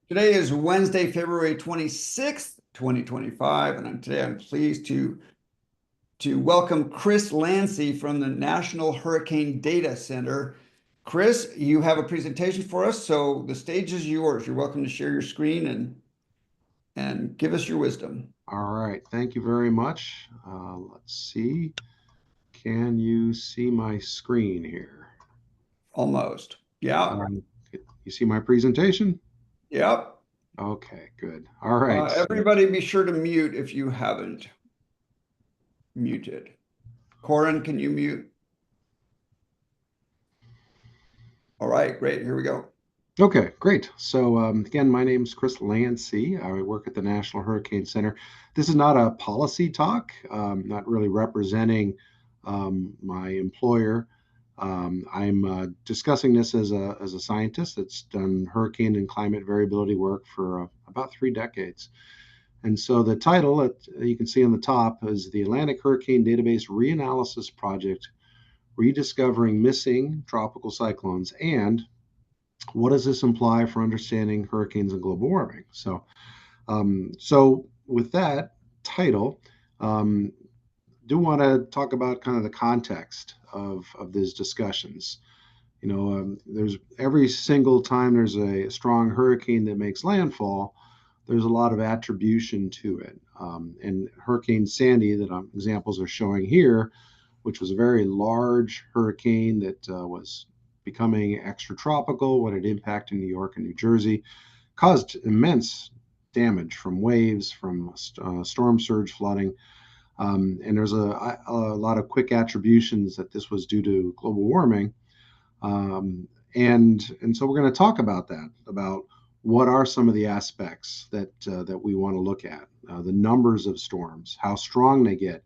Today is Wednesday, February 26th, 2025, and today I'm pleased to welcome Chris Landsea from the National Hurricane Data Center. Chris, you have a presentation for us, so the stage is yours. You're welcome to share your screen and give us your wisdom. All right, thank you very much. Let's see. Can you see my screen here? Almost. Yeah. Um, you see my presentation? Yep. Okay, good. All right. Everybody be sure to mute if you haven't muted. Corin, can you mute? All right, great. Here we go. Okay, great. So again, my name is Chris Landsea. I work at the National Hurricane Center. This is not a policy talk, not really representing my employer. I'm discussing this as a scientist that's done hurricane and climate variability work for about 3 decades. And so the title that you can see on the top is the Atlantic Hurricane Database Reanalysis Project, Rediscovering Missing Tropical Cyclones, and what does this imply for understanding hurricanes and global warming? So with that title, um, do want to talk about kind of the context of these discussions. There's every single time there's a strong hurricane that makes landfall, there's a lot of attribution to it. And Hurricane Sandy, that examples are showing here, which was a very large hurricane that was becoming extratropical when it impacted New York and New Jersey, caused immense damage from waves, from storm surge flooding. And there's a lot of quick attributions that this was due to global warming. And so we're going to talk about that, about what are some of the aspects that we want to look at, the numbers of storms, how strong they get,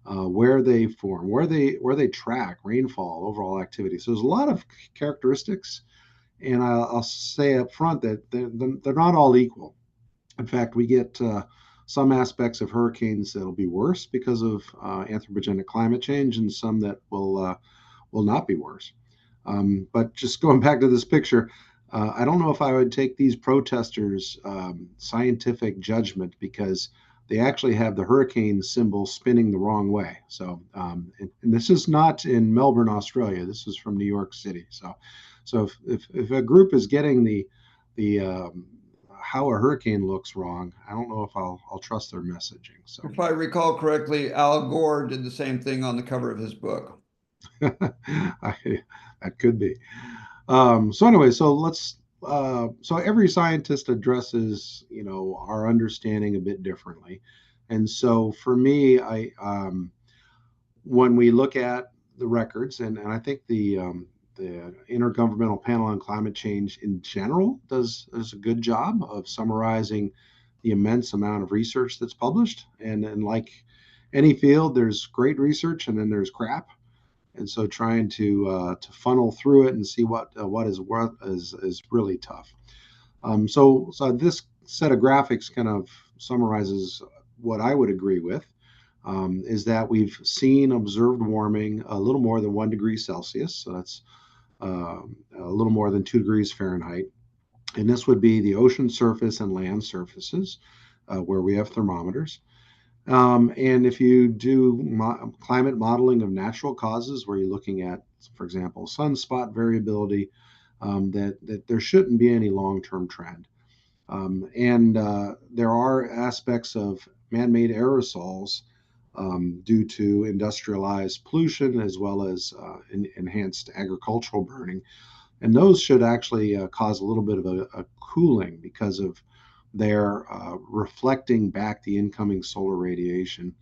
where they form, where they track rainfall, overall activity. So there's a lot of characteristics, and I'll say up front that they're not all equal. In fact, we get some aspects of hurricanes that'll be worse because of anthropogenic climate change, and some that will not be worse. But just going back to this picture, I don't know if I would take these protesters' scientific judgment, because they actually have the hurricane symbol spinning the wrong way. And this is not in Melbourne, Australia. This is from New York City. So if a group is getting the how a hurricane looks wrong, I don't know if I'll trust their messaging. So If I recall correctly, Al Gore did the same thing on the cover of his book. I, that could be. So anyway, so every scientist addresses, our understanding a bit differently. And so for me, when we look at the records, and I think the Intergovernmental Panel on Climate Change in general does a good job of summarizing the immense amount of research that's published. And like any field, there's great research and then there's crap. And so trying to funnel through it and see what is really tough. So this set of graphics kind of summarizes what I would agree with, is that we've seen observed warming a little more than 1 degree Celsius. So that's a little more than 2 degrees Fahrenheit. And this would be the ocean surface and land surfaces, where we have thermometers. And if you do climate modeling of natural causes, where you're looking at, for example, sunspot variability, that there shouldn't be any long-term trend. And there are aspects of man-made aerosols, due to industrialized pollution, as well as enhanced agricultural burning. And those should actually cause a little bit of a cooling, because of their reflecting back the incoming solar radiation.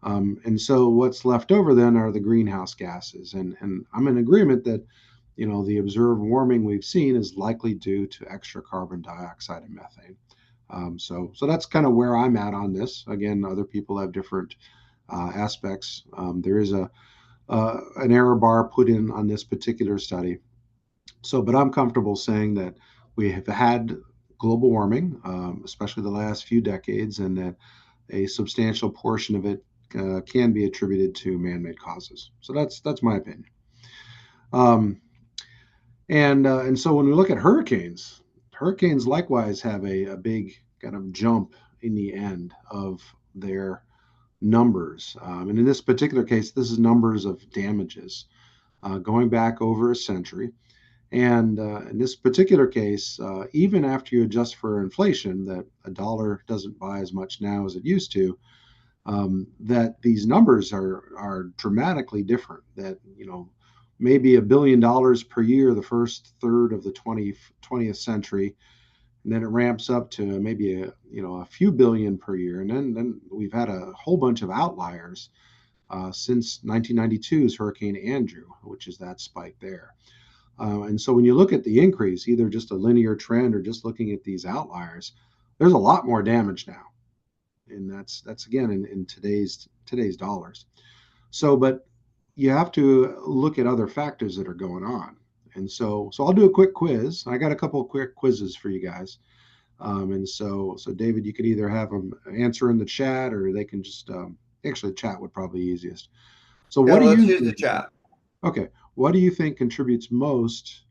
And so what's left over then are the greenhouse gases. And I'm in agreement that, the observed warming we've seen is likely due to extra carbon dioxide and methane. So that's kind of where I'm at on this. Again, other people have different aspects. There is an error bar put in on this particular study. But I'm comfortable saying that we have had global warming, especially the last few decades, and that a substantial portion of it can be attributed to man-made causes. So that's my opinion. Um, and so when we look at hurricanes, hurricanes likewise have a big kind of jump in the end of their numbers. And in this particular case, this is numbers of damages going back over a century. And in this particular case, even after you adjust for inflation, that a dollar doesn't buy as much now as it used to, that these numbers are dramatically different. That maybe $1 billion per year the first third of the 20th century, and then it ramps up to maybe a few billion per year, and then we've had a whole bunch of outliers since 1992's Hurricane Andrew, which is that spike there. And so when you look at the increase, either just a linear trend or just looking at these outliers, there's a lot more damage now, and that's again in today's dollars. So, but you have to look at other factors that are going on. And so I'll do a quick quiz. I got a couple of quick quizzes for you guys. And so David, you could either have them answer in the chat, or they can just actually the chat would probably be easiest. So Yeah, what do let's you use the think? chat. Okay, what do you think contributes most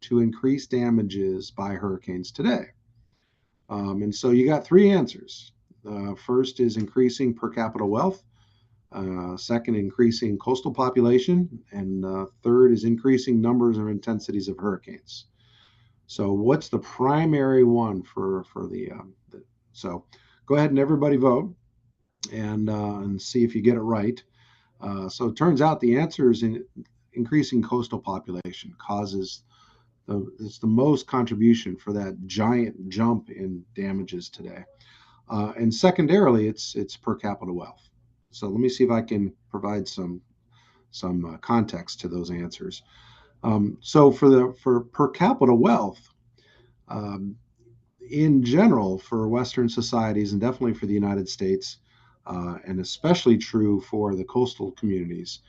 to increased damages by hurricanes today? And so you got three answers. First is increasing per capita wealth. Second, increasing coastal population, and third is increasing numbers or intensities of hurricanes. So, what's the primary one for the so? Go ahead and everybody vote and see if you get it right. So it turns out the answer is in increasing coastal population causes it's the most contribution for that giant jump in damages today. And secondarily, it's per capita wealth. So let me see if I can provide some context to those answers. So for per capita wealth, um, in general, for Western societies and definitely for the United States, and especially true for the coastal communities,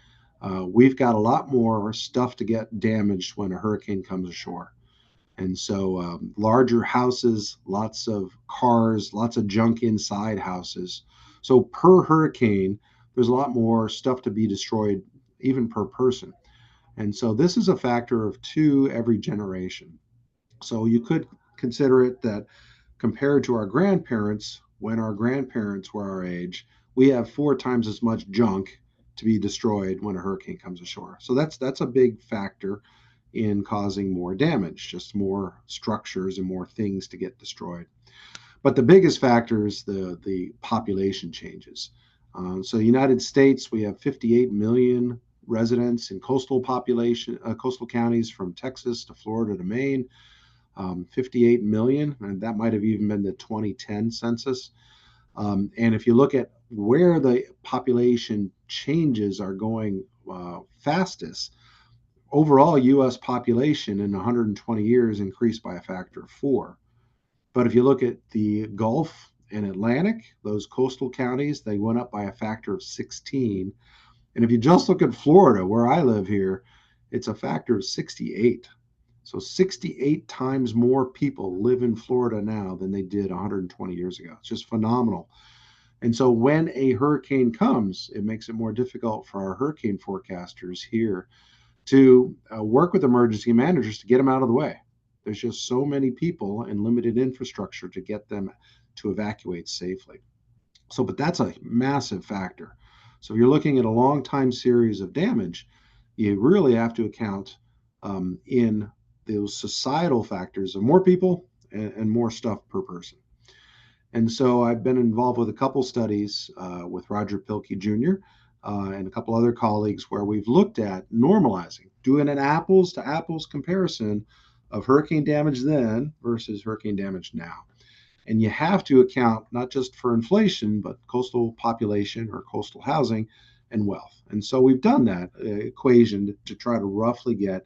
we've got a lot more stuff to get damaged when a hurricane comes ashore. And so, larger houses, lots of cars, lots of junk inside houses. So, per hurricane, there's a lot more stuff to be destroyed, even per person. And so, this is a factor of two every generation. So, you could consider it that compared to our grandparents, when our grandparents were our age, we have four times as much junk to be destroyed when a hurricane comes ashore. So, that's a big factor in causing more damage, just more structures and more things to get destroyed. But the biggest factor is the population changes. So, United States, we have 58 million residents in coastal counties from Texas to Florida to Maine. 58 million, and that might have even been the 2010 census. And if you look at where the population changes are going fastest, overall U.S. population in 120 years increased by a factor of 4. But if you look at the Gulf and Atlantic, those coastal counties, they went up by a factor of 16. And if you just look at Florida, where I live here, it's a factor of 68. So 68 times more people live in Florida now than they did 120 years ago. It's just phenomenal. And so when a hurricane comes, it makes it more difficult for our hurricane forecasters here to work with emergency managers to get them out of the way. There's just so many people and limited infrastructure to get them to evacuate safely. So, but that's a massive factor. So, if you're looking at a long time series of damage, you really have to account in those societal factors of more people and more stuff per person. And so I've been involved with a couple studies with Roger Pilkey Jr. And a couple other colleagues where we've looked at normalizing, doing an apples to apples comparison of hurricane damage then versus hurricane damage now. And you have to account not just for inflation, but coastal population or coastal housing and wealth. And so we've done that equation to try to roughly get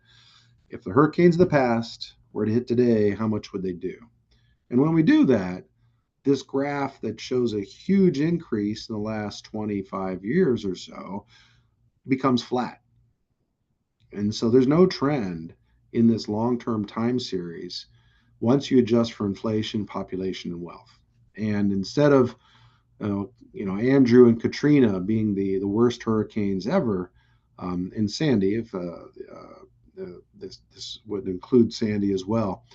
if the hurricanes of the past were to hit today, how much would they do? And when we do that, this graph that shows a huge increase in the last 25 years or so becomes flat. And so there's no trend in this long-term time series once you adjust for inflation, population, and wealth. And instead of Andrew and Katrina being the worst hurricanes ever, and Sandy, if this would include Sandy as well.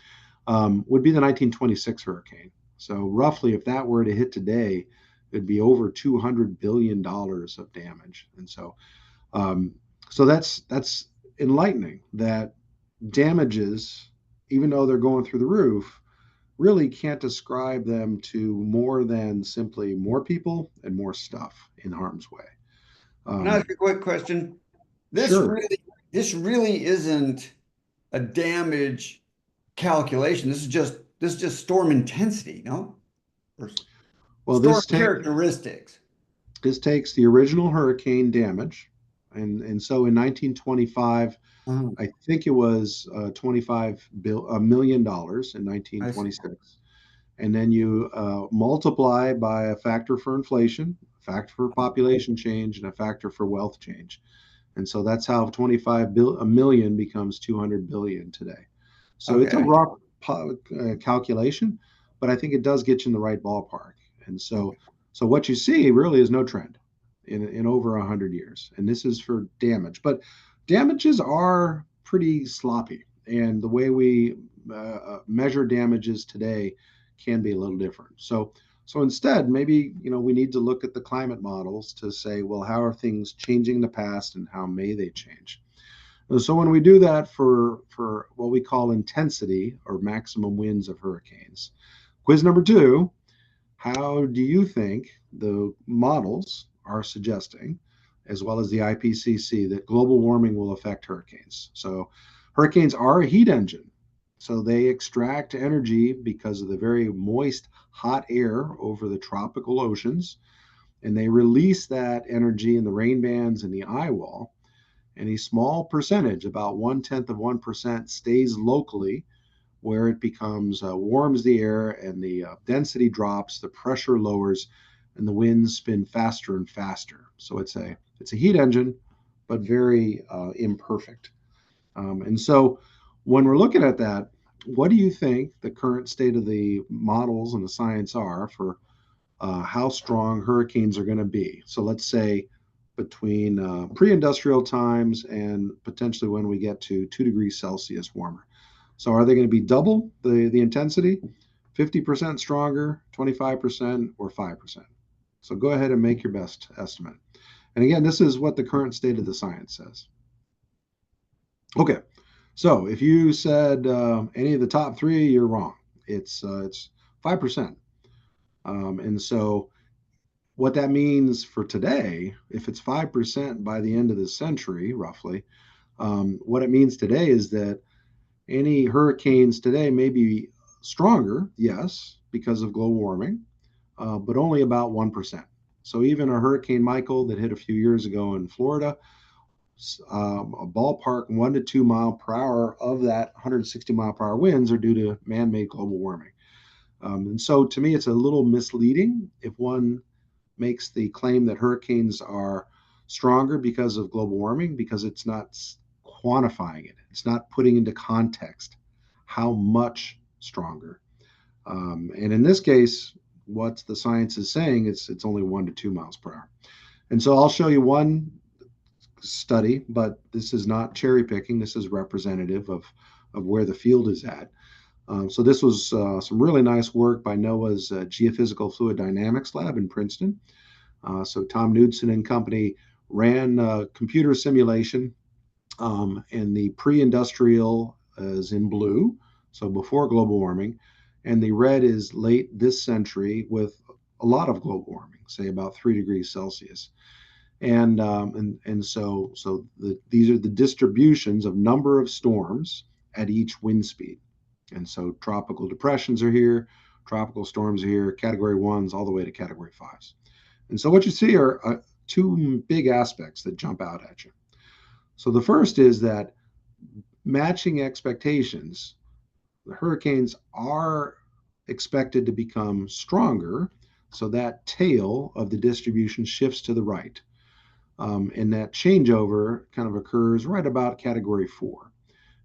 would be the 1926 hurricane. So roughly, if that were to hit today, it'd be over $200 billion of damage. And um, so that's enlightening that damages, even though they're going through the roof, really can't describe them to more than simply more people and more stuff in harm's way. Can I Um, ask you a quick question? This sure. really, this really isn't a damage calculation. This is just storm intensity, no? Or Well, storm characteristics. this takes the original hurricane damage, and so in 1925, Oh, I think it was $25 million in I see. 1926, and then you multiply by a factor for inflation, a factor for population change, and a factor for wealth change. And so that's how a million becomes 200 billion today. So it's a Okay. rough calculation, but I think it does get you in the right ballpark. And Okay. so what you see really is no trend in over 100 years. And this is for damage, but damages are pretty sloppy. And the way we measure damages today can be a little different. So instead, maybe we need to look at the climate models to say, well, how are things changing in the past, and how may they change? So when we do that for what we call intensity or maximum winds of hurricanes, quiz number two: how do you think the models are suggesting, as well as the IPCC, that global warming will affect hurricanes? So hurricanes are a heat engine. So they extract energy because of the very moist, hot air over the tropical oceans, and they release that energy in the rain bands and the eye wall. And a small percentage, about 1/10 of 1%, stays locally, where it becomes warms the air, and the density drops, the pressure lowers, and the winds spin faster and faster. So it's a heat engine, but very imperfect. And so when we're looking at that, what do you think the current state of the models and the science are for how strong hurricanes are going to be? So let's say between pre-industrial times and potentially when we get to 2 degrees Celsius warmer. So are they going to be double the intensity, 50% stronger, 25%, or 5%? So go ahead and make your best estimate. And again, this is what the current state of the science says. Okay, so if you said any of the top three, you're wrong. It's 5%. And so what that means for today, if it's 5% by the end of the century, roughly, what it means today is that any hurricanes today may be stronger, yes, because of global warming, but only about 1%. So even a Hurricane Michael that hit a few years ago in Florida, a ballpark 1 to 2 mile per hour of that 160-mile-per-hour winds are due to man-made global warming. And so to me, it's a little misleading if one makes the claim that hurricanes are stronger because of global warming, because it's not quantifying it. It's not putting into context how much stronger. And in this case, what the science is saying, it's only 1 to 2 miles per hour. And so I'll show you one study, but this is not cherry picking. This is representative of where the field is at. So this was some really nice work by NOAA's Geophysical Fluid Dynamics Lab in Princeton. So Tom Knudsen and company ran computer simulation, and the pre-industrial is in blue, so before global warming, and the red is late this century with a lot of global warming, say about 3 degrees Celsius. And these are the distributions of number of storms at each wind speed. And so tropical depressions are here, tropical storms are here, category ones all the way to category fives. And so what you see are two big aspects that jump out at you. So the first is that matching expectations, the hurricanes are expected to become stronger. So that tail of the distribution shifts to the right. And that changeover kind of occurs right about category four.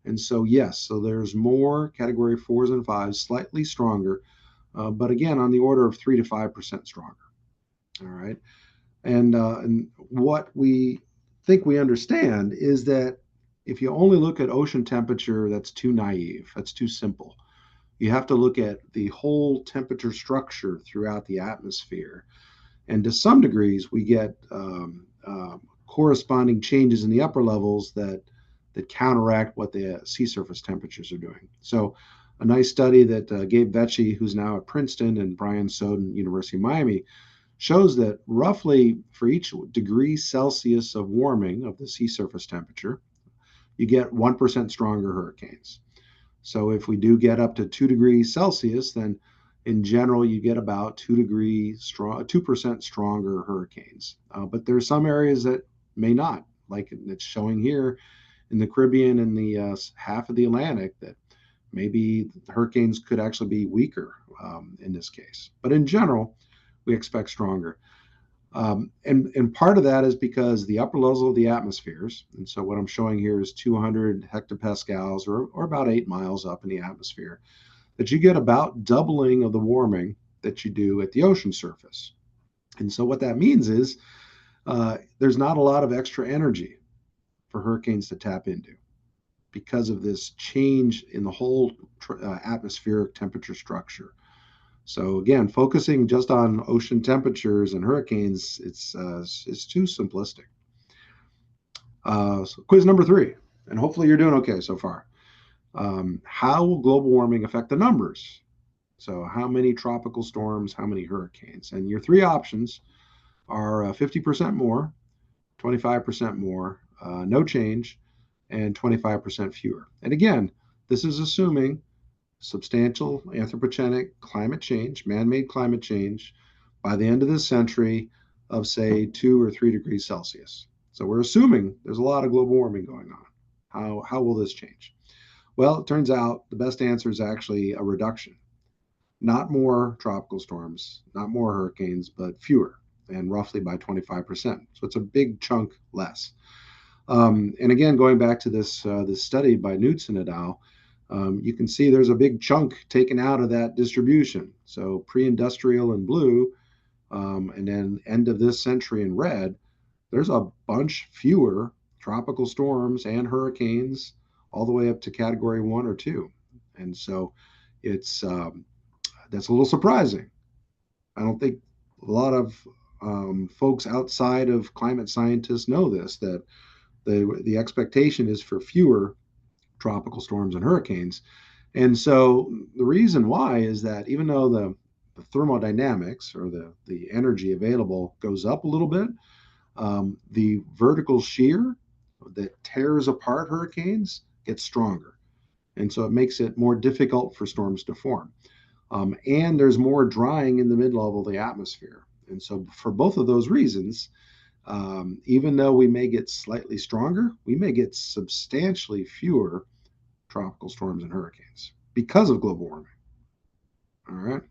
And so, yes, so there's more category fours and fives, slightly stronger, but again, on the order of 3 to 5% stronger. All right. And what we think we understand is that if you only look at ocean temperature, that's too naive, that's too simple. You have to look at the whole temperature structure throughout the atmosphere. And to some degrees, we get corresponding changes in the upper levels that counteract what the sea surface temperatures are doing. So, a nice study that Gabe Vecchi, who's now at Princeton, and Brian Soden, University of Miami, shows that roughly for each degree Celsius of warming of the sea surface temperature, you get 1% stronger hurricanes. So if we do get up to 2 degrees Celsius, then in general you get about 2% stronger hurricanes. But there are some areas that may not, like it's showing here in the Caribbean and the half of the Atlantic, that maybe hurricanes could actually be weaker in this case. But in general, we expect stronger. And part of that is because the upper levels of the atmospheres, and so what I'm showing here is 200 hectopascals, or about 8 miles up in the atmosphere, that you get about doubling of the warming that you do at the ocean surface. And so what that means is there's not a lot of extra energy for hurricanes to tap into because of this change in the whole atmospheric temperature structure. So again, focusing just on ocean temperatures and hurricanes, it's too simplistic. So quiz number 3, and hopefully you're doing okay so far. How will global warming affect the numbers? So how many tropical storms, how many hurricanes? And your 3 options are 50% more, 25% more, no change, and 25% fewer. And again, this is assuming substantial anthropogenic climate change, man-made climate change, by the end of this century of, say, 2 or 3 degrees Celsius. So we're assuming there's a lot of global warming going on. How will this change? Well, it turns out the best answer is actually a reduction. Not more tropical storms, not more hurricanes, but fewer, and roughly by 25%. So it's a big chunk less. And again, going back to this study by Knudsen et al., you can see there's a big chunk taken out of that distribution. So pre-industrial in blue, and then end of this century in red, there's a bunch fewer tropical storms and hurricanes all the way up to category 1 or 2. And so it's that's a little surprising. I don't think a lot of folks outside of climate scientists know this, that the expectation is for fewer tropical storms and hurricanes. And so the reason why is that even though the thermodynamics, or the energy available, goes up a little bit, the vertical shear that tears apart hurricanes gets stronger. And so it makes it more difficult for storms to form. And there's more drying in the mid level of the atmosphere. And so, for both of those reasons, even though we may get slightly stronger, we may get substantially fewer tropical storms and hurricanes because of global warming. All right.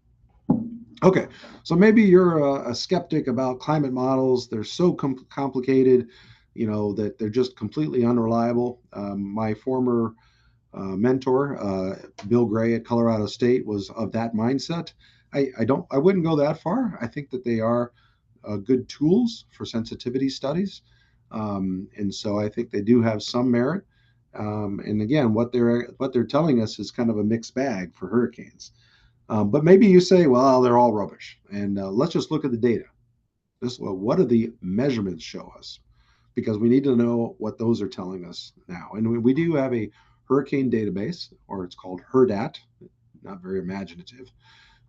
Okay. So maybe you're a skeptic about climate models. They're so complicated, that they're just completely unreliable. My former mentor, Bill Gray at Colorado State, was of that mindset. I wouldn't go that far. I think that they are good tools for sensitivity studies, and so I think they do have some merit. And again, what they're telling us is kind of a mixed bag for hurricanes. But maybe you say, well, they're all rubbish, and let's just look at the data. What do the measurements show us? Because we need to know what those are telling us now. And we do have a hurricane database, or it's called HURDAT, not very imaginative.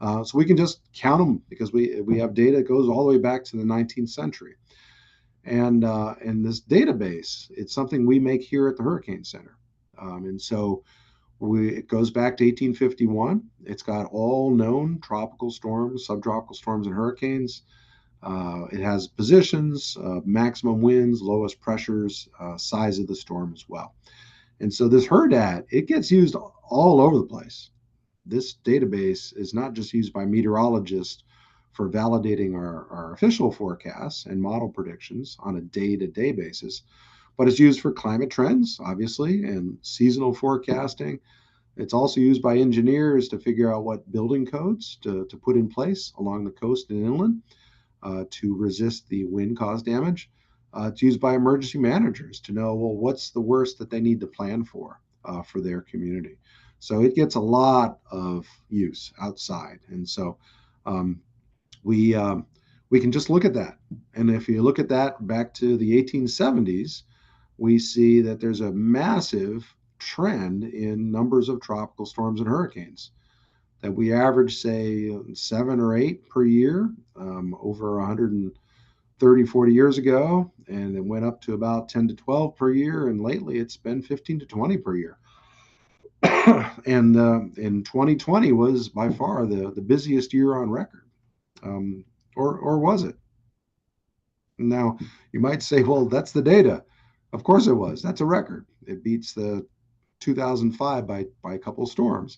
So we can just count them because we have data that goes all the way back to the 19th century. And this database, it's something we make here at the Hurricane Center. And so it goes back to 1851. It's got all known tropical storms, subtropical storms, and hurricanes. It has positions, maximum winds, lowest pressures, size of the storm as well. And so this HURDAT, it gets used all over the place. This database is not just used by meteorologists for validating our official forecasts and model predictions on a day-to-day basis, but it's used for climate trends, obviously, and seasonal forecasting. It's also used by engineers to figure out what building codes to put in place along the coast and inland to resist the wind-caused damage. It's used by emergency managers to know, well, what's the worst that they need to plan for their community. So it gets a lot of use outside. And so um, we we can just look at that. And if you look at that back to the 1870s, we see that there's a massive trend in numbers of tropical storms and hurricanes. That we average, say, 7 or 8 per year over 130, 40 years ago, and it went up to about 10 to 12 per year. And lately, it's been 15 to 20 per year. And in 2020 was by far the busiest year on record, um, or was it? Now, you might say, well, that's the data. Of course it was. That's a record. It beats the 2005 by a couple of storms.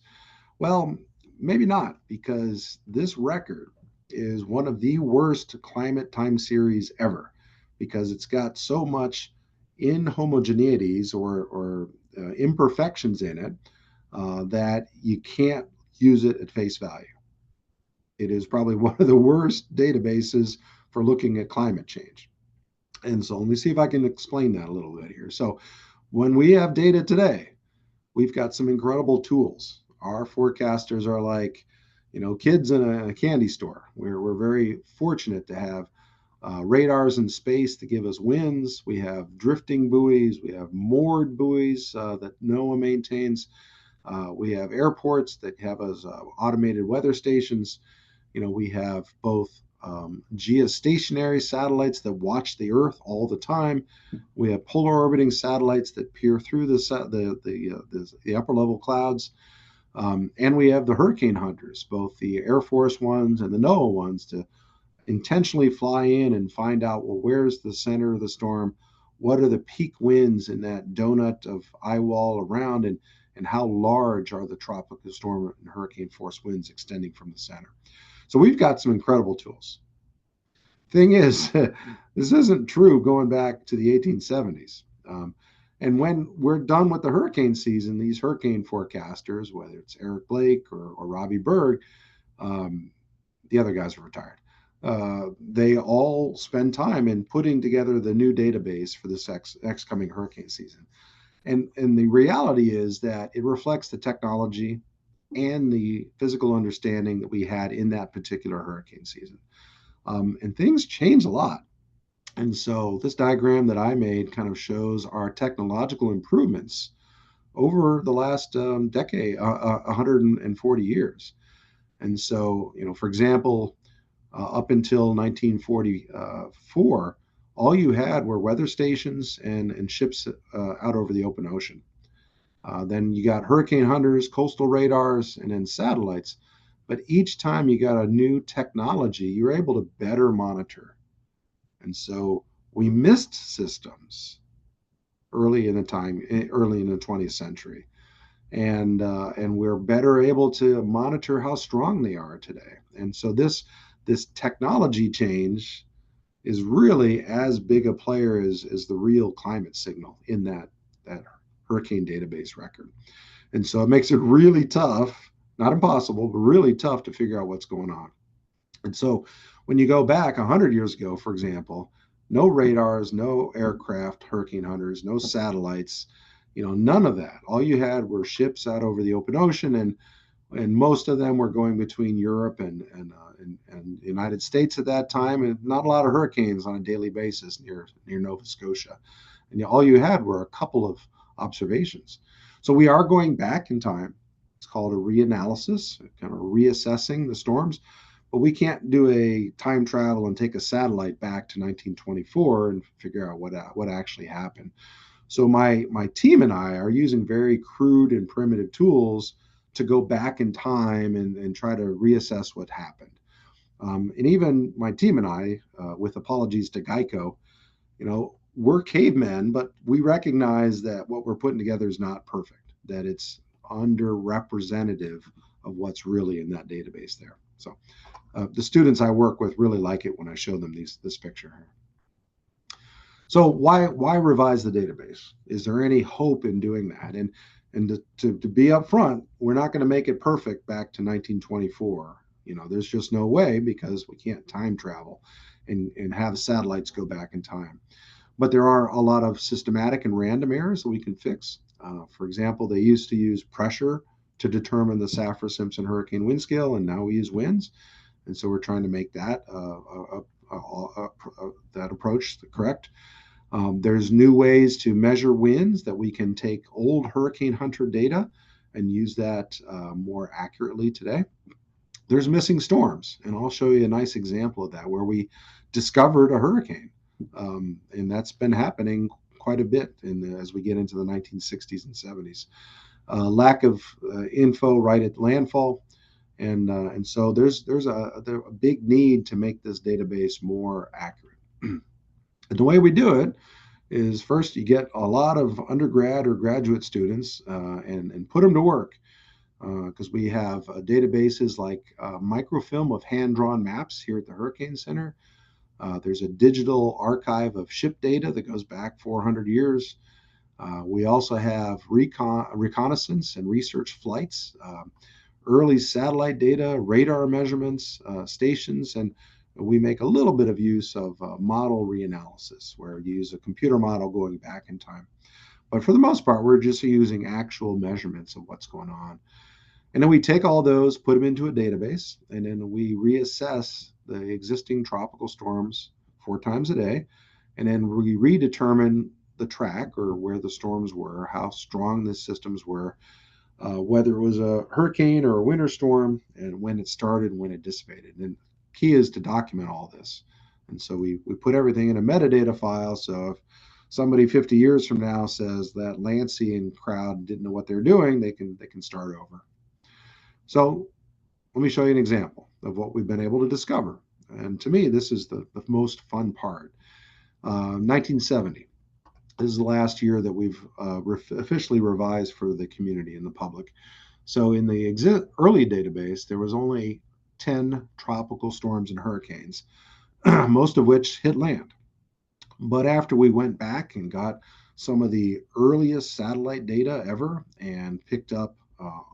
Well, maybe not, because this record is one of the worst climate time series ever, because it's got so much inhomogeneities or imperfections in it that you can't use it at face value. It is probably one of the worst databases for looking at climate change. And so let me see if I can explain that a little bit here. So when we have data today, we've got some incredible tools. Our forecasters are like, kids in a candy store. We're very fortunate to have radars in space to give us winds. We have drifting buoys. We have moored buoys that NOAA maintains. We have airports that have us automated weather stations. We have both geostationary satellites that watch the Earth all the time. We have polar orbiting satellites that peer through the upper level clouds, and we have the hurricane hunters, both the Air Force ones and the NOAA ones, to intentionally fly in and find out, well, where's the center of the storm? What are the peak winds in that donut of eye wall around, and how large are the tropical storm and hurricane force winds extending from the center? So we've got some incredible tools. Thing is, this isn't true going back to the 1870s. And when we're done with the hurricane season, these hurricane forecasters, whether it's Eric Blake or Robbie Berg, um, the other guys are retired. They all spend time in putting together the new database for this coming hurricane season. And the reality is that it reflects the technology and the physical understanding that we had in that particular hurricane season. And things change a lot. And so this diagram that I made kind of shows our technological improvements over the last decade, 140 years. And so, for example, up until 1944, all you had were weather stations and ships out over the open ocean. Then you got hurricane hunters, coastal radars, and then satellites. But each time you got a new technology, you're able to better monitor. And so we missed systems early in the 20th century, and we're better able to monitor how strong they are today. And so this technology change is really as big a player as the real climate signal in that hurricane database record. And so it makes it really tough, not impossible, but really tough to figure out what's going on. And so when you go back 100 years ago, for example, no radars, no aircraft, hurricane hunters, no satellites, none of that. All you had were ships out over the open ocean, and most of them were going between Europe and the United States at that time, and not a lot of hurricanes on a daily basis near Nova Scotia. And all you had were a couple of observations. So we are going back in time. It's called a reanalysis, kind of reassessing the storms. But we can't do a time travel and take a satellite back to 1924 and figure out what actually happened. So my team and I are using very crude and primitive tools to go back in time and try to reassess what happened. And even my team and I, with apologies to Geico, we're cavemen, but we recognize that what we're putting together is not perfect, that it's underrepresentative of what's really in that database there. So the students I work with really like it when I show them this picture here. So why revise the database? Is there any hope in doing that? And to be upfront, we're not going to make it perfect back to 1924. There's just no way, because we can't time travel and have satellites go back in time. But there are a lot of systematic and random errors that we can fix. For example, they used to use pressure to determine the Saffir-Simpson hurricane wind scale, and now we use winds. And so we're trying to make that that approach correct. There's new ways to measure winds that we can take old Hurricane Hunter data and use that more accurately today. There's missing storms, and I'll show you a nice example of that where we discovered a hurricane, and that's been happening quite a bit as we get into the 1960s and 70s. Lack of info right at landfall, and so there's a big need to make this database more accurate. And the way we do it is first you get a lot of undergrad or graduate students and put them to work because we have databases like microfilm of hand-drawn maps here at the Hurricane Center. There's a digital archive of ship data that goes back 400 years. We also have reconnaissance and research flights, early satellite data, radar measurements, stations, and we make a little bit of use of model reanalysis, where you use a computer model going back in time. But for the most part, we're just using actual measurements of what's going on. And then we take all those, put them into a database, and then we reassess the existing tropical storms 4 times a day. And then we redetermine the track or where the storms were, how strong the systems were, whether it was a hurricane or a winter storm, and when it started and when it dissipated. And key is to document all this. And so we put everything in a metadata file. So if somebody 50 years from now says that Landsea and crowd didn't know what they're doing, they can start over. So let me show you an example of what we've been able to discover. And to me, this is the most fun part. 1970. This is the last year that we've officially revised for the community and the public. So in the early database, there was only 10 tropical storms and hurricanes, most of which hit land. But after we went back and got some of the earliest satellite data ever and picked up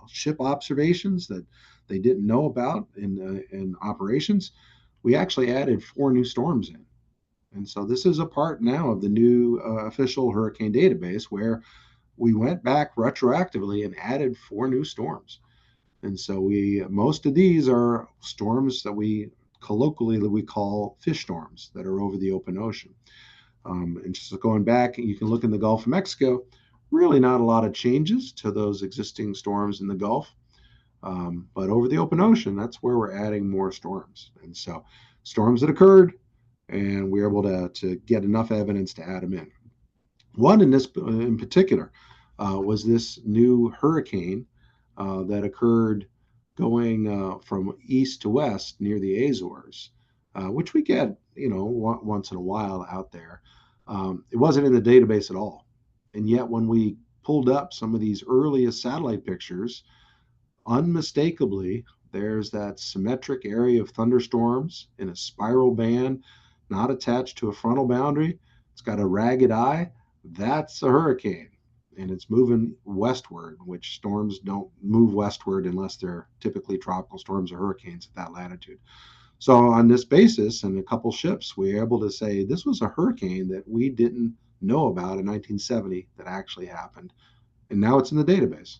ship observations that they didn't know about in operations, we actually added 4 new storms in. And so this is a part now of the new official hurricane database where we went back retroactively and added 4 new storms. And so most of these are storms that we colloquially call fish storms that are over the open ocean. And just going back, you can look in the Gulf of Mexico, really not a lot of changes to those existing storms in the Gulf. But over the open ocean, that's where we're adding more storms. And so storms that occurred, and we were able to get enough evidence to add them in. One in particular was this new hurricane that occurred going from east to west near the Azores, which we get, once in a while out there. It wasn't in the database at all. And yet when we pulled up some of these earliest satellite pictures, unmistakably, there's that symmetric area of thunderstorms in a spiral band, not attached to a frontal boundary. It's got a ragged eye. That's a hurricane. And it's moving westward, which storms don't move westward unless they're typically tropical storms or hurricanes at that latitude. So on this basis and a couple ships, we were able to say this was a hurricane that we didn't know about in 1970 that actually happened. And now it's in the database.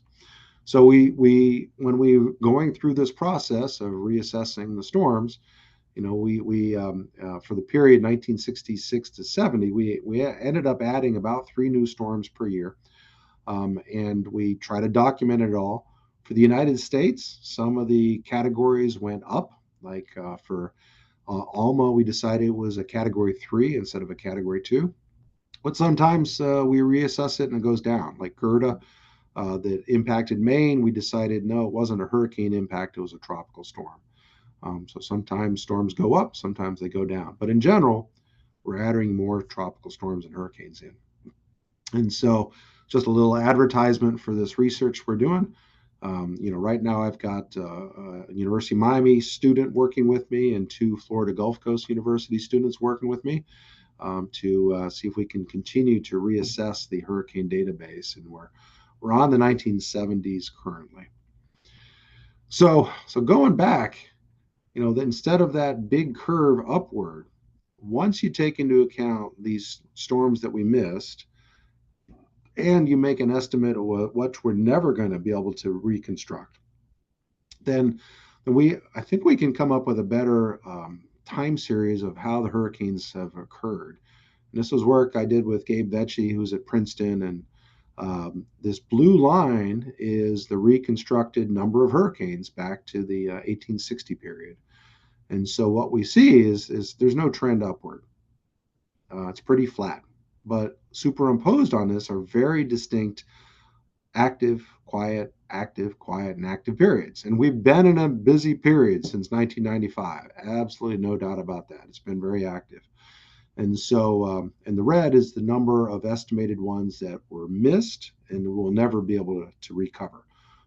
So when we were going through this process of reassessing the storms, for the period 1966 to 70, we ended up adding about 3 new storms per year, and we try to document it all. For the United States, some of the categories went up. Like for Alma, we decided it was a Category 3 instead of a Category 2. But sometimes we reassess it and it goes down. Like Gerda, that impacted Maine, we decided no, it wasn't a hurricane impact, it was a tropical storm. So sometimes storms go up, sometimes they go down. But in general, we're adding more tropical storms and hurricanes in. And so just a little advertisement for this research we're doing. Right now I've got a University of Miami student working with me and 2 Florida Gulf Coast University students working with me to see if we can continue to reassess the hurricane database. And we're on the 1970s currently. So going back, instead of that big curve upward, once you take into account these storms that we missed, and you make an estimate of what we're never going to be able to reconstruct, then I think we can come up with a better time series of how the hurricanes have occurred. And this was work I did with Gabe Vetchy, who's at Princeton, and this blue line is the reconstructed number of hurricanes back to the 1860 period. And so what we see is there's no trend upward. It's pretty flat. But superimposed on this are very distinct active, quiet, and active periods. And we've been in a busy period since 1995. Absolutely no doubt about that. It's been very active. And so, and the red is the number of estimated ones that were missed and will never be able to recover.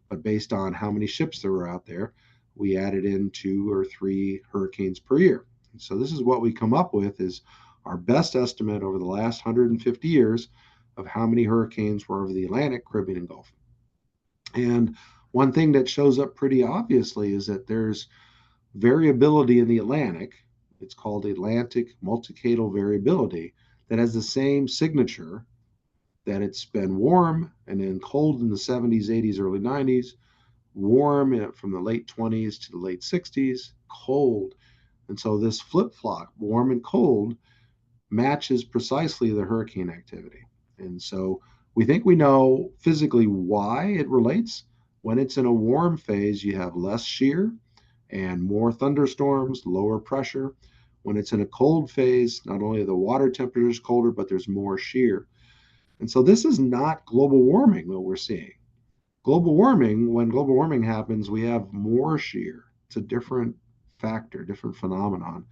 But based on how many ships there were out there, we added in 2 or 3 hurricanes per year. And so this is what we come up with is our best estimate over the last 150 years of how many hurricanes were over the Atlantic, Caribbean, and Gulf. And one thing that shows up pretty obviously is that there's variability in the Atlantic. It's called Atlantic multicadal variability that has the same signature, that it's been warm and then cold in the 70s, 80s, early 90s, warm from the late 20s to the late 60s, cold. And so this flip flop, warm and cold, matches precisely the hurricane activity. And so we think we know physically why it relates. When it's in a warm phase, you have less shear and more thunderstorms, lower pressure. When it's in a cold phase, not only are the water temperatures colder, but there's more shear. And so this is not global warming that we're seeing. Global warming, when global warming happens, we have more shear. It's a different factor, different phenomenon.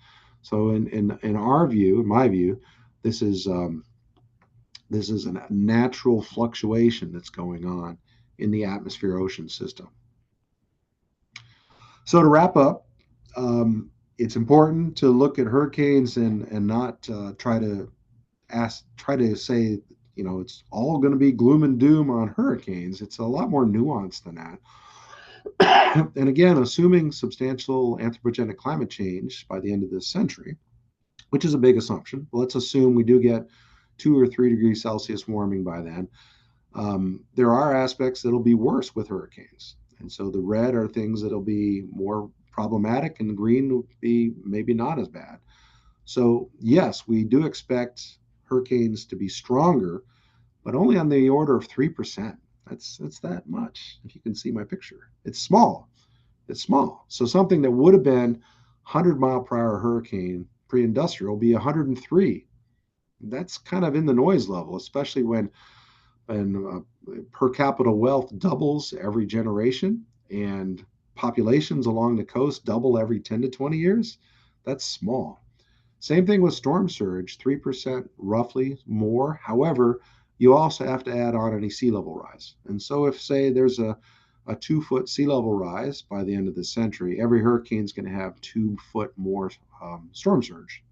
So in our view, in my view, this is a natural fluctuation that's going on in the atmosphere ocean system. So to wrap up, it's important to look at hurricanes and not try to say, it's all going to be gloom and doom on hurricanes. It's a lot more nuanced than that. And again, assuming substantial anthropogenic climate change by the end of this century, which is a big assumption. Let's assume we do get 2 or 3 degrees Celsius warming by then. There are aspects that'll be worse with hurricanes. And so the red are things that'll be more problematic, and the green will be maybe not as bad. So, yes, we do expect hurricanes to be stronger, but only on the order of 3%. That's that much. If you can see my picture, it's small. It's small. So something that would have been 100-mile-per-hour hurricane pre-industrial will be 103. That's kind of in the noise level, especially when per capita wealth doubles every generation and populations along the coast double every 10 to 20 years. That's small. Same thing with storm surge, 3% roughly more. However, you also have to add on any sea level rise. And so if, say, there's a 2-foot sea level rise by the end of the century, every hurricane is going to have 2 foot more storm surge.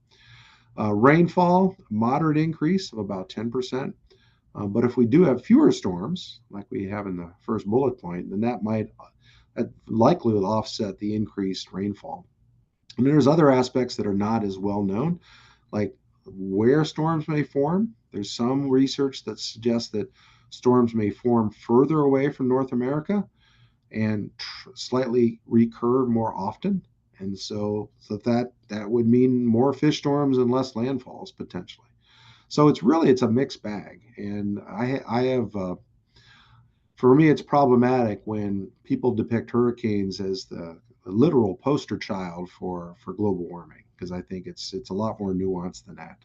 Rainfall, moderate increase of about 10%. But if we do have fewer storms, like we have in the first bullet point, then that likely will offset the increased rainfall. And there's other aspects that are not as well known, like where storms may form. There's some research that suggests that storms may form further away from North America and slightly recur more often. And so that would mean more fish storms and less landfalls potentially. So it's a mixed bag. And I have, for me, it's problematic when people depict hurricanes as the literal poster child for global warming, because I think it's a lot more nuanced than that.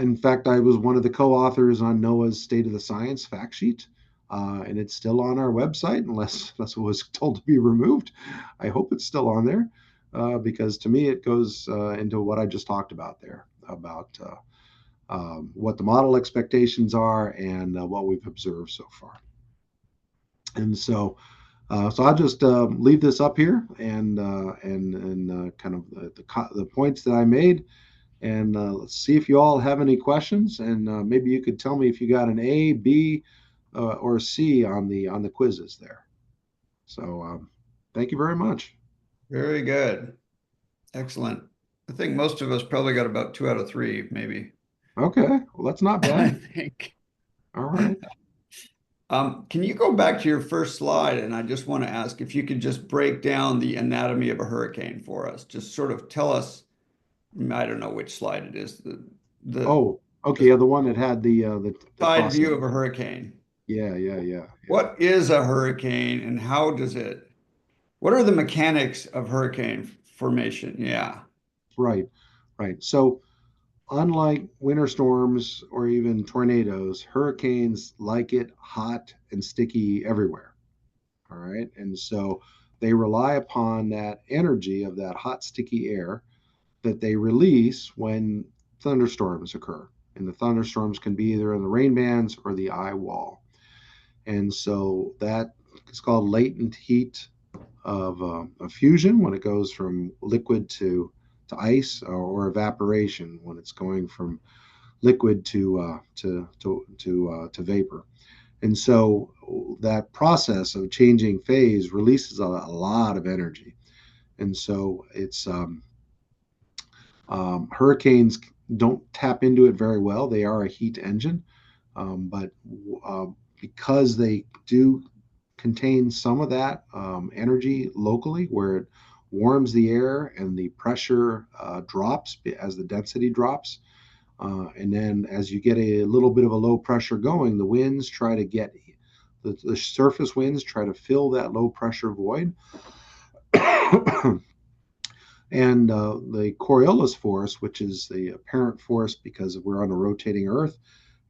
In fact, I was one of the co-authors on NOAA's State of the Science fact sheet, and it's still on our website unless it was told to be removed. I hope it's still on there, because to me it goes into what I just talked about there, about what the model expectations are and what we've observed so far. And so I'll just leave this up here and kind of the points that I made, and let's see if you all have any questions, and maybe you could tell me if you got an A, B, or C on the quizzes there. So thank you very much. Very good. Excellent. I think most of us probably got about 2 out of 3, maybe. Okay, well that's not I bad. think. All right. Can you go back to your first slide? And I just want to ask if you could just break down the anatomy of a hurricane for us. Just sort of tell us, I don't know which slide it is, the, Oh, okay. the Yeah, the one that had the side cross. view of a hurricane. Yeah, yeah, yeah, yeah. What is a hurricane and how does it, what are the mechanics of hurricane formation? Yeah. Right, right. So unlike winter storms or even tornadoes, hurricanes like it hot and sticky everywhere. All right. And so they rely upon that energy of that hot, sticky air that they release when thunderstorms occur. And the thunderstorms can be either in the rain bands or the eye wall. And so that is called latent heat of fusion when it goes from liquid to ice, or evaporation when it's going from liquid to vapor. And so that process of changing phase releases a lot of energy. And so it's hurricanes don't tap into it very well. They are a heat engine, but uh, because they do contain some of that energy locally, where it warms the air and the pressure drops as the density drops. And then as you get a little bit of a low pressure going, the winds try to get the surface winds try to fill that low pressure void. And the Coriolis force, which is the apparent force because we're on a rotating Earth,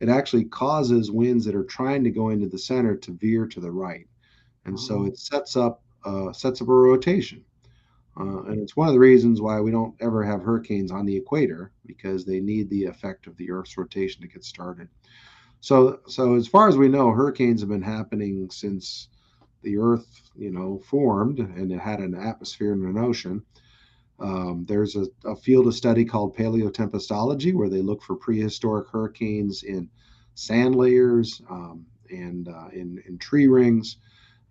it actually causes winds that are trying to go into the center to veer to the right, and so Oh. it sets up a rotation. And it's one of the reasons why we don't ever have hurricanes on the equator, because they need the effect of the Earth's rotation to get started. So as far as we know, hurricanes have been happening since the Earth, formed, and it had an atmosphere and an ocean. There's a field of study called paleotempestology, where they look for prehistoric hurricanes in sand layers, and in tree rings,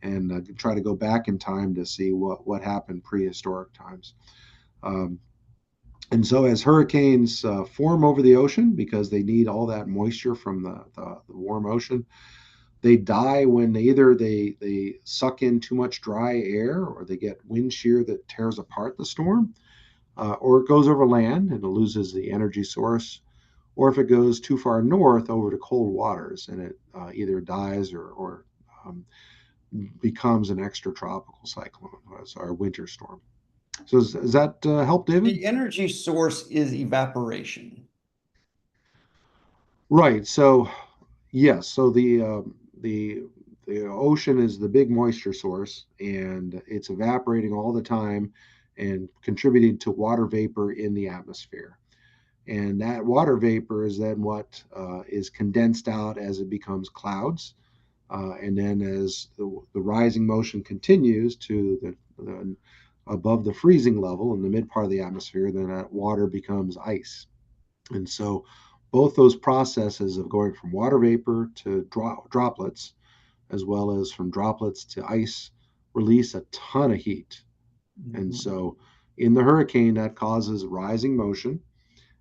and try to go back in time to see what happened prehistoric times. Um, and so, as hurricanes form over the ocean, because they need all that moisture from the warm ocean, they die when they suck in too much dry air, or they get wind shear that tears apart the storm, or it goes over land and it loses the energy source, or if it goes too far north over to cold waters and it either dies or becomes an extratropical cyclone, as our winter storm. So does that help, David? The energy source is evaporation. Right. So yes. So the ocean is the big moisture source, and it's evaporating all the time and contributing to water vapor in the atmosphere. And that water vapor is then what is condensed out as it becomes clouds. And then as the rising motion continues to the above the freezing level in the mid part of the atmosphere, then that water becomes ice. And so both those processes of going from water vapor to droplets, as well as from droplets to ice, release a ton of heat. And Mhm. so in the hurricane, that causes rising motion,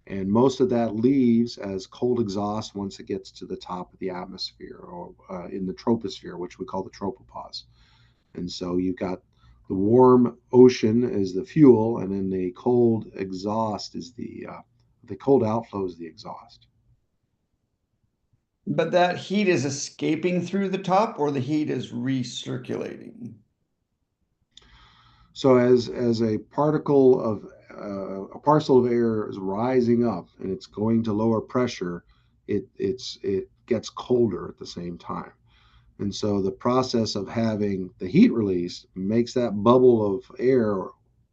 and most of that leaves as cold exhaust once it gets to the top of the atmosphere, or in the troposphere, which we call the tropopause. And so you've got the warm ocean is the fuel, and then the cold exhaust is the cold outflow is the exhaust. But that heat is escaping through the top or the heat is recirculating. So as a parcel of air is rising up and it's going to lower pressure, it gets colder at the same time. And so the process of having the heat release makes that bubble of air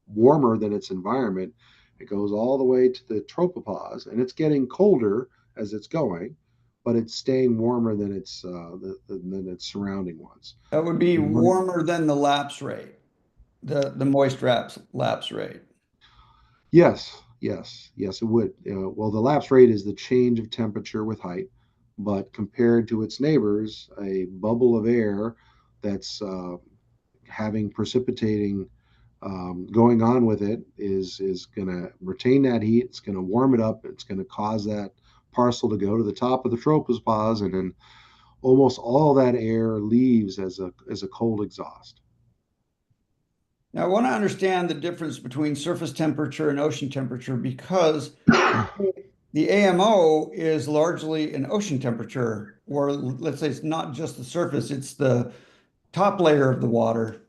warmer than its environment. It goes all the way to the tropopause, and it's getting colder as it's going, but it's staying warmer than its surrounding ones. That would be And one, warmer than the lapse rate, the moist lapse rate. yes, yes, yes, it would. Well, the lapse rate is the change of temperature with height, but compared to its neighbors, a bubble of air that's having precipitating going on with it is going to retain that heat. It's going to warm it up. It's going to cause that parcel to go to the top of the tropopause, and then almost all that air leaves as a cold exhaust. Now, I want to understand the difference between surface temperature and ocean temperature because the AMO is largely an ocean temperature, or let's say it's not just the surface, it's the top layer of the water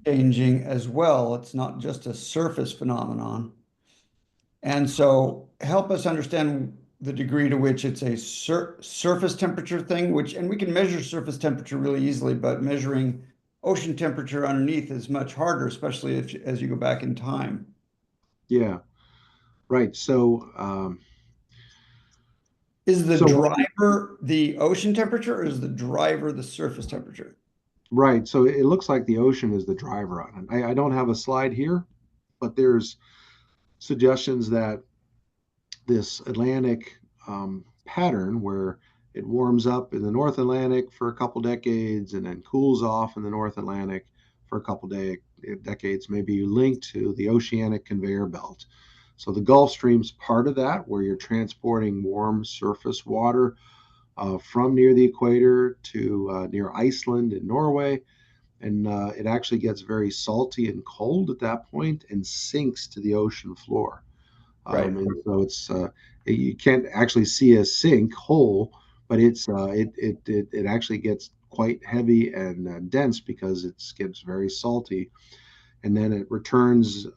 changing as well. It's not just a surface phenomenon. And so help us understand the degree to which it's a surface temperature thing, which, and we can measure surface temperature really easily, but measuring ocean temperature underneath is much harder, especially if, as you go back in time. Yeah, right. Is the So driver the ocean temperature or is the driver the surface temperature? right. So it looks like the ocean is the driver on it. I don't have a slide here, but there's suggestions that this Atlantic pattern where it warms up in the North Atlantic for a couple decades and then cools off in the North Atlantic for a couple decades may be linked to the oceanic conveyor belt. So the Gulf Stream's part of that, where you're transporting warm surface water from near the equator to near Iceland and Norway. And it actually gets very salty and cold at that point and sinks to the ocean floor. Right. And so you can't actually see a sink hole, but it actually gets quite heavy and dense because it gets very salty, and then it returns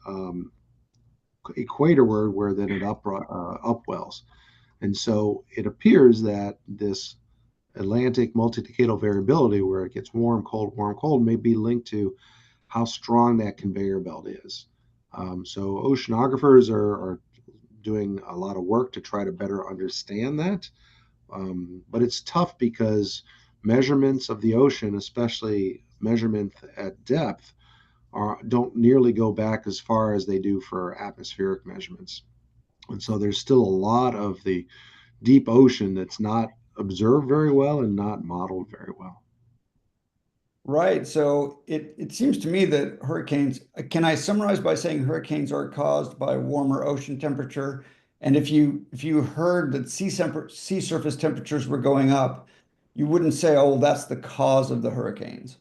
equatorward where then it upwells. And so it appears that this Atlantic multi-decadal variability, where it gets warm, cold, may be linked to how strong that conveyor belt is. So oceanographers are doing a lot of work to try to better understand that. But it's tough because measurements of the ocean, especially measurements at depth, don't nearly go back as far as they do for atmospheric measurements. And so there's still a lot of the deep ocean that's not observed very well and not modeled very well. Right. So it seems to me that hurricanes, can I summarize by saying hurricanes are caused by warmer ocean temperature? And if you heard that sea surface temperatures were going up, you wouldn't say, oh, that's the cause of the hurricanes.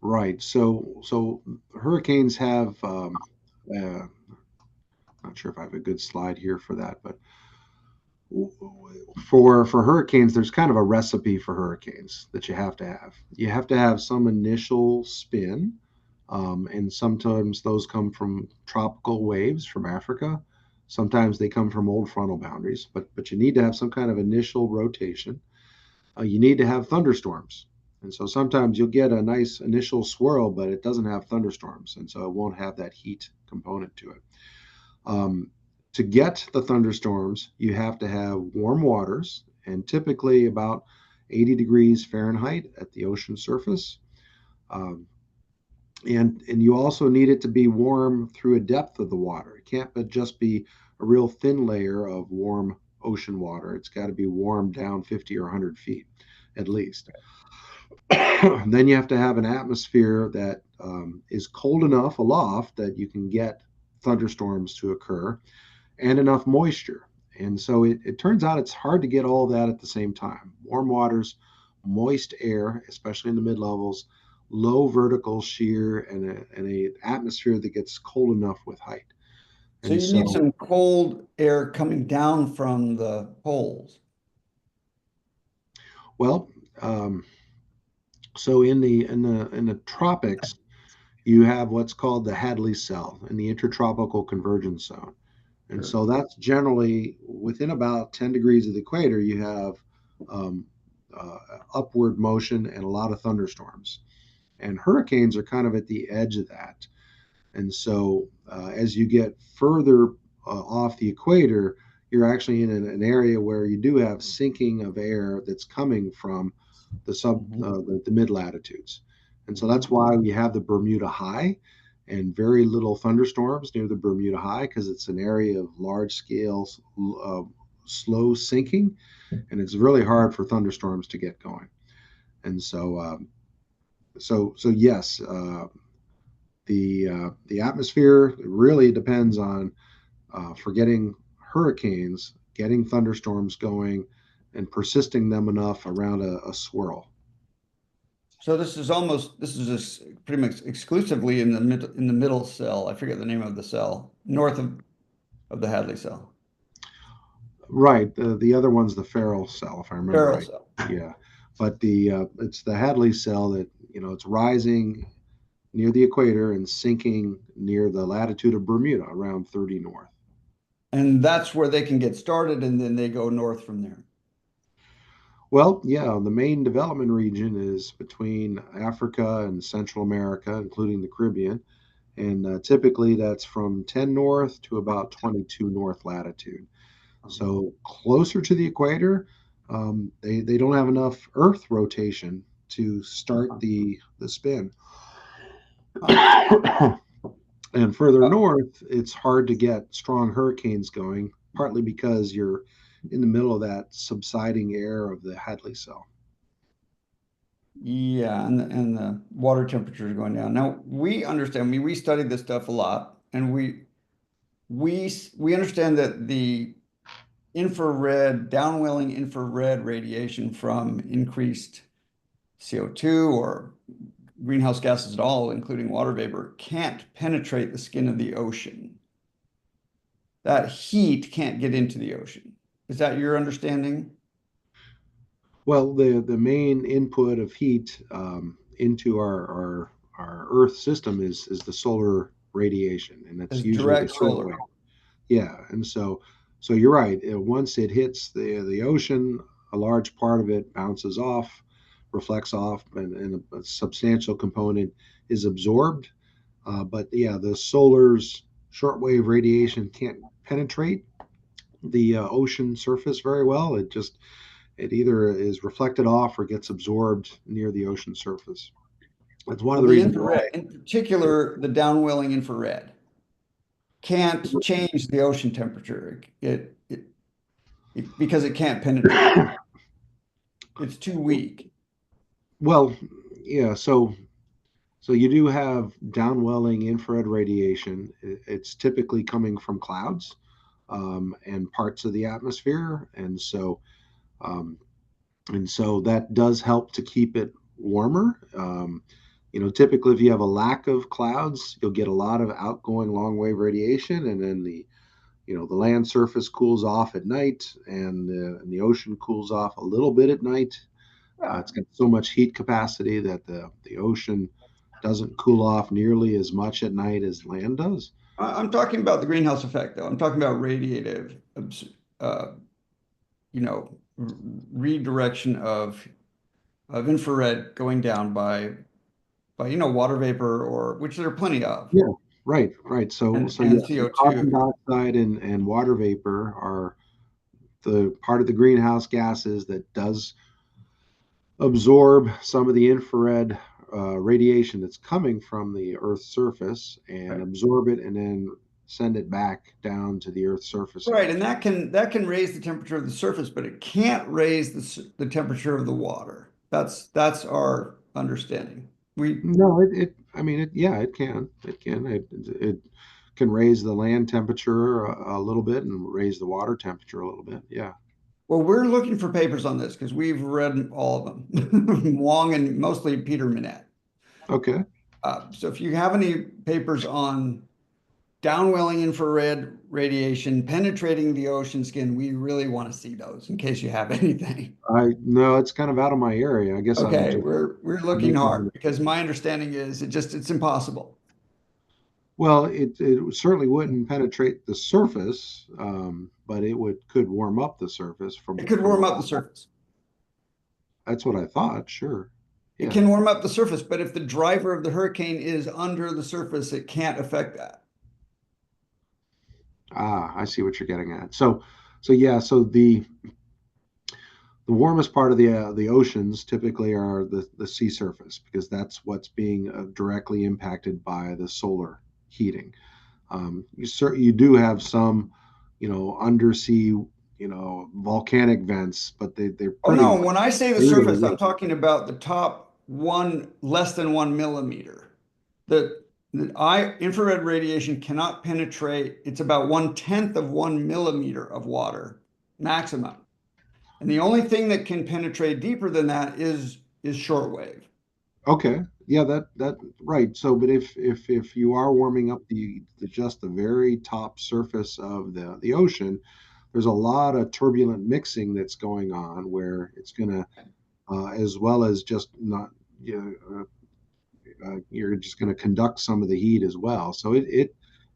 Right. So hurricanes have. Not sure if I have a good slide here for that, but for hurricanes, there's kind of a recipe for hurricanes that you have to have. You have to have some initial spin, and sometimes those come from tropical waves from Africa. Sometimes they come from old frontal boundaries, but you need to have some kind of initial rotation. You need to have thunderstorms. And so sometimes you'll get a nice initial swirl, but it doesn't have thunderstorms. And so it won't have that heat component to it. Um, to get the thunderstorms, you have to have warm waters and typically about 80 degrees Fahrenheit at the ocean surface. Um, and you also need it to be warm through a depth of the water. It can't just be a real thin layer of warm ocean water. It's got to be warm down 50 or 100 feet at least. Then you have to have an atmosphere that is cold enough aloft that you can get thunderstorms to occur and enough moisture. And so it turns out it's hard to get all that at the same time. Warm waters, moist air, especially in the mid levels, low vertical shear, and a atmosphere that gets cold enough with height. So And you need so, some cold air coming down from the poles. well, um, so in the tropics, you have what's called the Hadley cell in the intertropical convergence zone. And Sure. so that's generally within about 10 degrees of the equator, you have um, uh, upward motion and a lot of thunderstorms. And hurricanes are kind of at the edge of that. And so as you get further off the equator, you're actually in an area where you do have sinking of air that's coming from Mhm. the mid latitudes. And so that's Mhm. why we have the Bermuda High and very little thunderstorms near the Bermuda High because it's an area of large scale, uh, slow sinking, and it's really hard for thunderstorms to get going. And so yes, the atmosphere really depends on for getting hurricanes, getting thunderstorms going, and persisting them enough around a swirl. So this is just pretty much exclusively in the middle cell. I forget the name of the cell, north of the Hadley cell. Right. The other one's the Farrell cell, if I remember Barrel right. cell. Yeah. But the it's the Hadley cell that it's rising near the equator and sinking near the latitude of Bermuda, around 30 north. And that's where they can get started, and then they go north from there. Well, yeah, the main development region is between Africa and Central America, including the Caribbean. And typically that's from 10 north to about 22 north latitude. So closer to the equator, they don't have enough Earth rotation to start the spin. And further Uh, north, it's hard to get strong hurricanes going, partly because you're in the middle of that subsiding air of the Hadley cell. yeah, and the water temperature is going down. Now we understand. I mean, we studied this stuff a lot, and we understand that the infrared, downwelling infrared radiation from increased CO2 or greenhouse gases at all, including water vapor, can't penetrate the skin of the ocean. That heat can't get into the ocean. Is that your understanding? Well, the main input of heat into our Earth system is the solar radiation, and it's Is usually the direct short solar. wave. Yeah, and so you're right. Once it hits the ocean, a large part of it bounces off, reflects off, and a substantial component is absorbed. But yeah, the solar's shortwave radiation can't penetrate the ocean surface very well. It either is reflected off or gets absorbed near the ocean surface. That's one of Well, the the reasons why. infrared, in particular, the downwelling infrared, can't change the ocean temperature. Because it can't penetrate. It's too weak. Well, yeah. So you do have downwelling infrared radiation. It's typically coming from clouds and parts of the atmosphere, um, and so that does help to keep it warmer. Typically, if you have a lack of clouds, you'll get a lot of outgoing long wave radiation, and then the land surface cools off at night, and the ocean cools off a little bit at night. Yeah. It's got so much heat capacity that the ocean doesn't cool off nearly as much at night as land does. I'm talking about the greenhouse effect, though. I'm talking about radiative, uh, redirection of infrared going down by water vapor or which there are plenty of, Yeah, right. So and yeah, so carbon CO2. dioxide and water vapor are the part of the greenhouse gases that does absorb some of the infrared radiation that's coming from the Earth's surface and Right. absorb it and then send it back down to the Earth's surface Right, again. and that can raise the temperature of the surface, but it can't raise the temperature of the water. That's our understanding. We No, I mean, yeah, it can raise the land temperature a little bit and raise the water temperature a little bit. Yeah. Well, we're looking for papers on this because we've read all of them, Wong and mostly Peter Minette. Okay. So if you have any papers on downwelling infrared radiation penetrating the ocean skin, we really want to see those in case you have anything. I no, it's kind of out of my area. I guess I'm Okay, just we're looking hard making. because my understanding is it's impossible. Well, it certainly wouldn't penetrate the surface, but it could warm up the surface It from could from warm a. up the surface. That's what I thought. Sure. It Yeah. can warm up the surface, but if the driver of the hurricane is under the surface, it can't affect that. Ah, I see what you're getting at. So yeah. So the warmest part of the oceans typically are the sea surface because that's what's being directly impacted by the solar heating. You do have some, undersea, volcanic vents, but they're Oh pretty no, when I say the really surface, low. I'm talking about the top one less than 1 millimeter. The eye infrared radiation cannot penetrate. It's about 1/10 of 1 millimeter of water maximum. And the only thing that can penetrate deeper than that is shortwave. Okay. Yeah, that right. So, but if you are warming up the just the very top surface of the ocean, there's a lot of turbulent mixing that's going on where it's gonna, as well as just not, you know, you're just gonna conduct some of the heat as well. So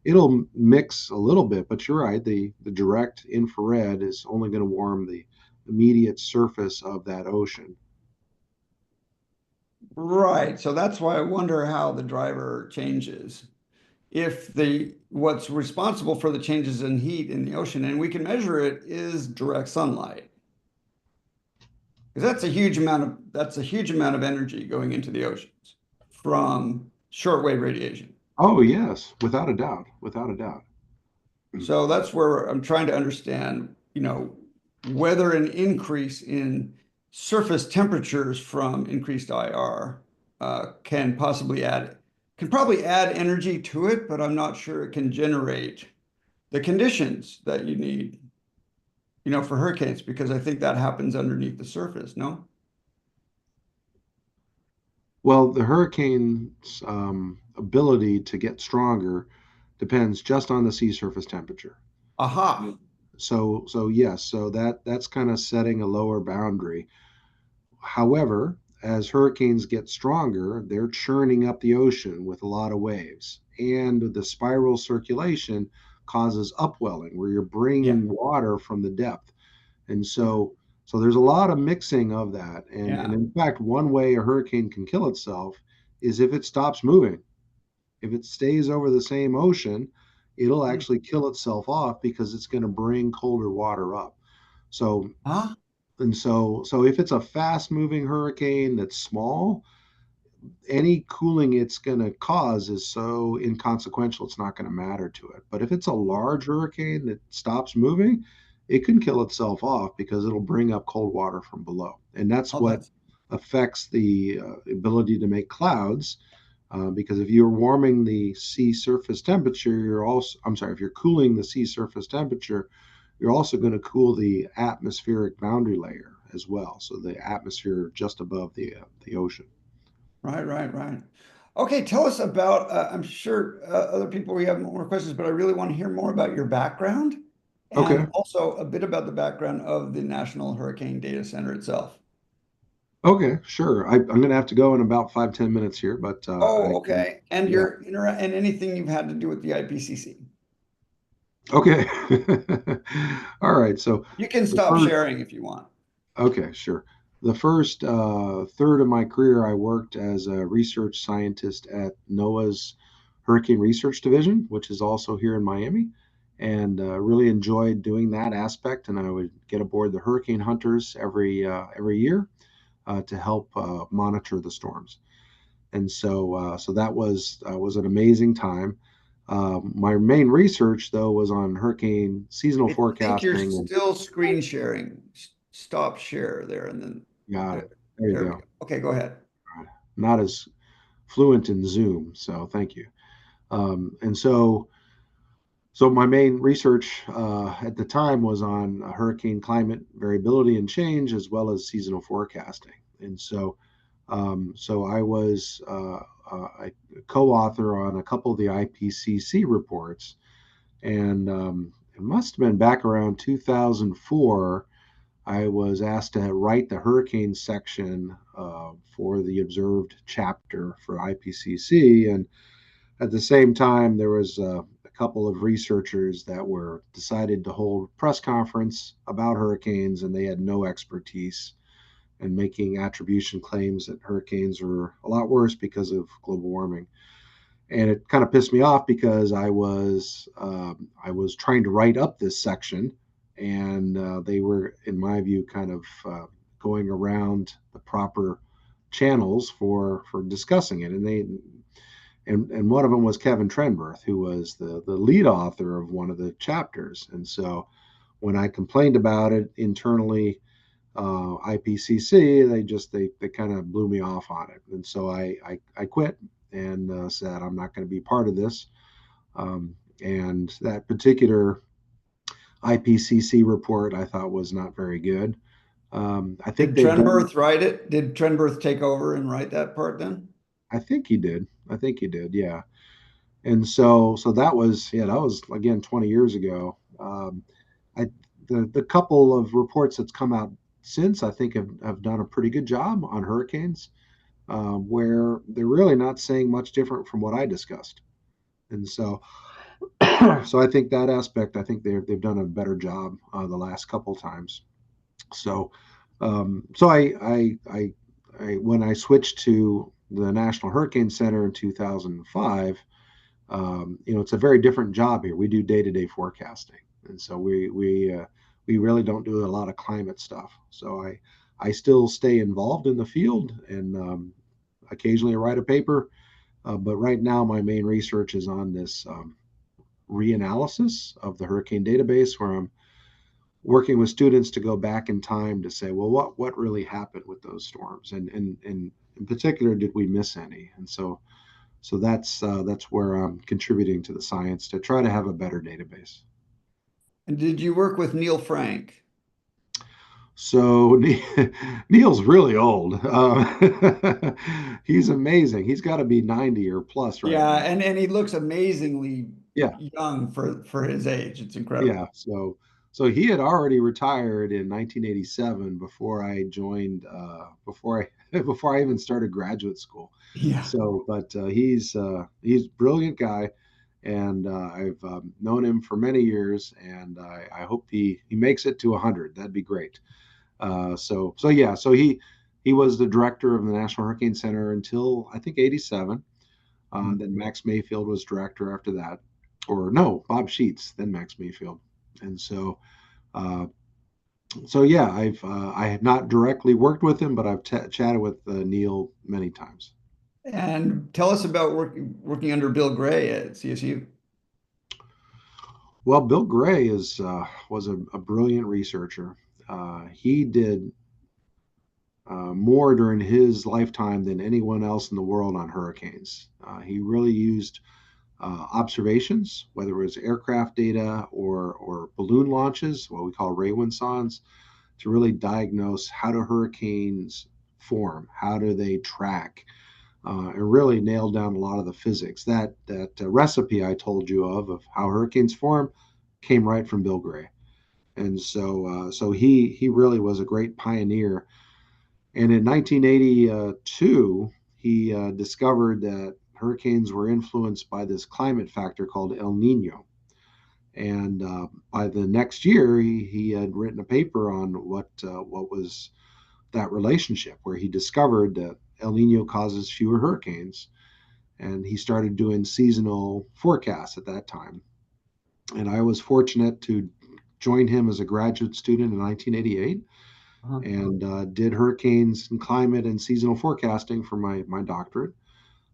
it'll mix a little bit, but you're right. The direct infrared is only going to warm the immediate surface of that ocean. Right. So that's why I wonder how the driver changes. If the what's responsible for the changes in heat in the ocean, and we can measure it, is direct sunlight. Because that's a huge amount of energy going into the oceans from shortwave radiation. Oh yes, without a doubt, without a doubt. So that's where I'm trying to understand, whether an increase in surface temperatures from increased IR can probably add energy to it, but I'm not sure it can generate the conditions that you need, for hurricanes, because I think that happens underneath the surface, no? Well, the hurricane's ability to get stronger depends just on the sea surface temperature. Aha. So yes, so that's kind of setting a lower boundary. However, as hurricanes get stronger, they're churning up the ocean with a lot of waves, and the spiral circulation causes upwelling, where you're Yeah. bringing water from the depth. And Yeah. so there's a lot of mixing of that. And Yeah. in fact, one way a hurricane can kill itself is if it stops moving. If it stays over the same ocean, it'll Hmm. actually kill itself off because it's going to bring colder water up. So Huh? so if it's a fast moving hurricane that's small, any cooling it's going to cause is so inconsequential, it's not going to matter to it. But if it's a large hurricane that stops moving, it can kill itself off because it'll bring up cold water from below. And that's Oh, what that's affects the ability to make clouds. Because if you're warming the sea surface temperature, I'm sorry, if you're cooling the sea surface temperature, you're also going to cool the atmospheric boundary layer as well. So the atmosphere just above the ocean. right, right, right. Okay, tell us about, I'm sure other people we have more questions, but I really want to hear more about your background and Okay. also a bit about the background of the National Hurricane Data Center itself. Okay, sure. I'm going to have to go in about 5-10 minutes here, but I Oh, can, okay. And yeah. and anything you've had to do with the IPCC. Okay. All right. So You can the stop first, sharing if you want. okay, sure. The first third of my career, I worked as a research scientist at NOAA's Hurricane Research Division, which is also here in Miami, and really enjoyed doing that aspect. And I would get aboard the hurricane hunters every year to help monitor the storms. And so that was an amazing time. My main research, though, was on hurricane seasonal I think you're forecasting. And still screen sharing. Stop share there and then got there, it. There you there we go. go. Okay, go ahead. Not as fluent in Zoom, so thank you. And so my main research at the time was on hurricane climate variability and change, as well as seasonal forecasting. And so I was a co-author on a couple of the IPCC reports, and it must have been back around 2004. I was asked to write the hurricane section for the observed chapter for IPCC, and at the same time, there was a couple of researchers that were decided to hold press conference about hurricanes, and they had no expertise and making attribution claims that hurricanes were a lot worse because of global warming. And it kind of pissed me off because I was trying to write up this section, and they were, in my view, kind of going around the proper channels for discussing it. And one of them was Kevin Trenberth, who was the lead author of one of the chapters. And so when I complained about it internally, IPCC, they kind of blew me off on it, and so I quit and said I'm not going to be part of this. And that particular IPCC report I thought was not very good. I think Did they've done. Trenberth write it? Did Trenberth take over and write that part then? I think he did. I think he did. Yeah. And so that was, yeah, that was again 20 years ago. I the couple of reports that's come out since, I think, have done a pretty good job on hurricanes, where they're really not saying much different from what I discussed. And so so I think that aspect, I think they've done a better job the last couple times. So so when I switched to the National Hurricane Center in 2005, it's a very different job here. We do day-to-day forecasting, and so we really don't do a lot of climate stuff. So I still stay involved in the field and occasionally write a paper. But right now, my main research is on this reanalysis of the hurricane database, where I'm working with students to go back in time to say, well, what really happened with those storms, and in particular, did we miss any? And so that's where I'm contributing to the science to try to have a better database. And did you work with Neil Frank? So Neil's really old. He's amazing. He's got to be 90 or plus right Yeah, now. and he looks amazingly Yeah, young for his age. It's yeah. incredible. So he had already retired in 1987 before I joined. Before I before I even started graduate school. Yeah. So, but he's a brilliant guy, and I've known him for many years, and I hope he makes it to 100. That'd be great. So yeah, so he was the director of the National Hurricane Center until I think 87. Then Max Mayfield was director after that, or no, Bob Sheets, then Max Mayfield, and uh, so yeah, I have not directly worked with him, but I've chatted with Neil many times. And tell us about working under Bill Gray at CSU. Well, Bill Gray is was a brilliant researcher. He did more during his lifetime than anyone else in the world on hurricanes. He really used observations, whether it was aircraft data or balloon launches, what we call ray windsondes, to really diagnose how do hurricanes form, how do they track, and really nailed down a lot of the physics. That recipe I told you of how hurricanes form came right from Bill Gray, and so he really was a great pioneer. And in 1982, he discovered that hurricanes were influenced by this climate factor called El Nino. And by the next year, he had written a paper on what was that relationship, where he discovered that El Nino causes fewer hurricanes. And he started doing seasonal forecasts at that time. And I was fortunate to join him as a graduate student in 1988 Uh-huh. and did hurricanes and climate and seasonal forecasting for my doctorate.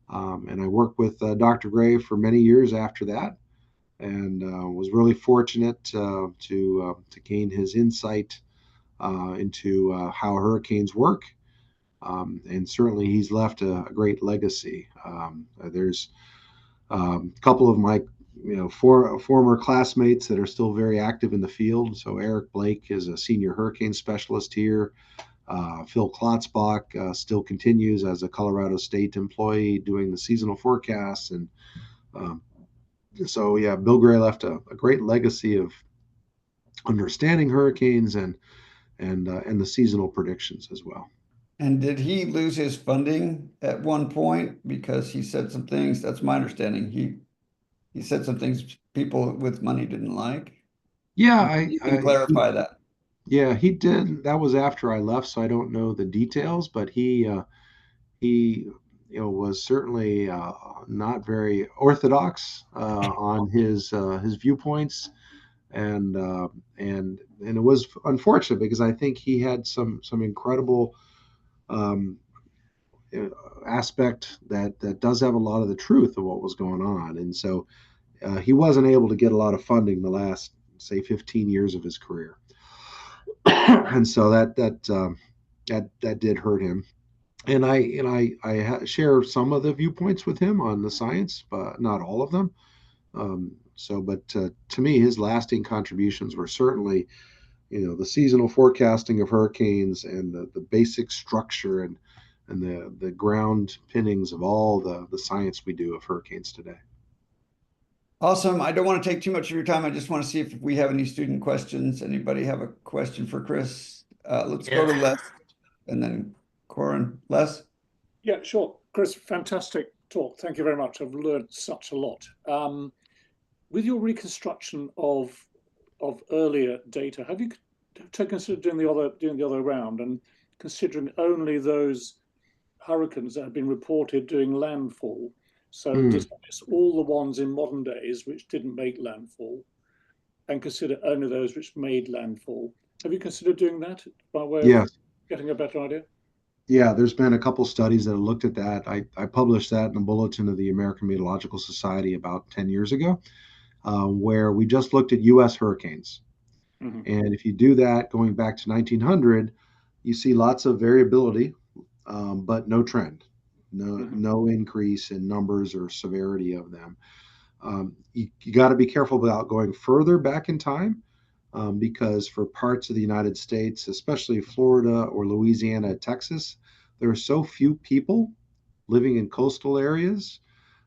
And I worked with Dr. Gray for many years after that, and was really fortunate to gain his insight into how hurricanes work. And certainly, he's left a great legacy. There's a couple of my former classmates that are still very active in the field. So Eric Blake is a senior hurricane specialist here. Phil Klotzbach still continues as a Colorado State employee doing the seasonal forecasts, and um, so yeah, Bill Gray left a great legacy of understanding hurricanes and the seasonal predictions as well. And did he lose his funding at one point because he said some things? That's my understanding. He said some things people with money didn't like. Yeah, You can clarify that. yeah, he did. That was after I left, so I don't know the details, but he was certainly not very orthodox on his viewpoints, and and it was unfortunate because I think he had some incredible um, uh, aspect that does have a lot of the truth of what was going on, and so he wasn't able to get a lot of funding the last say 15 years of his career, and so that did hurt him. And I share some of the viewpoints with him on the science, but not all of them. But to me, his lasting contributions were certainly the seasonal forecasting of hurricanes and the basic structure and the ground pinnings of all the science we do of hurricanes today. Awesome. I don't want to take too much of your time. I just want to see if we have any student questions. Anybody have a question for Chris? Let's go to Les and then Corin. Les? Yeah, sure. Chris, fantastic talk. Thank you very much. I've learned such a lot. With your reconstruction of earlier data, have you considered doing the other round and considering only those hurricanes that have been reported doing landfall? So dismiss all the ones in modern days which didn't make landfall and consider only those which made landfall. Have you considered doing that by way of getting a better idea? Yeah, there's been a couple studies that have looked at that. I published that in a bulletin of the American Meteorological Society about 10 years ago, where we just looked at U.S. hurricanes. Mm-hmm. And if you do that going back to 1900, you see lots of variability, but no trend, no increase in numbers or severity of them. You got to be careful about going further back in time, because for parts of the United States, especially Florida or Louisiana, Texas, there are so few people living in coastal areas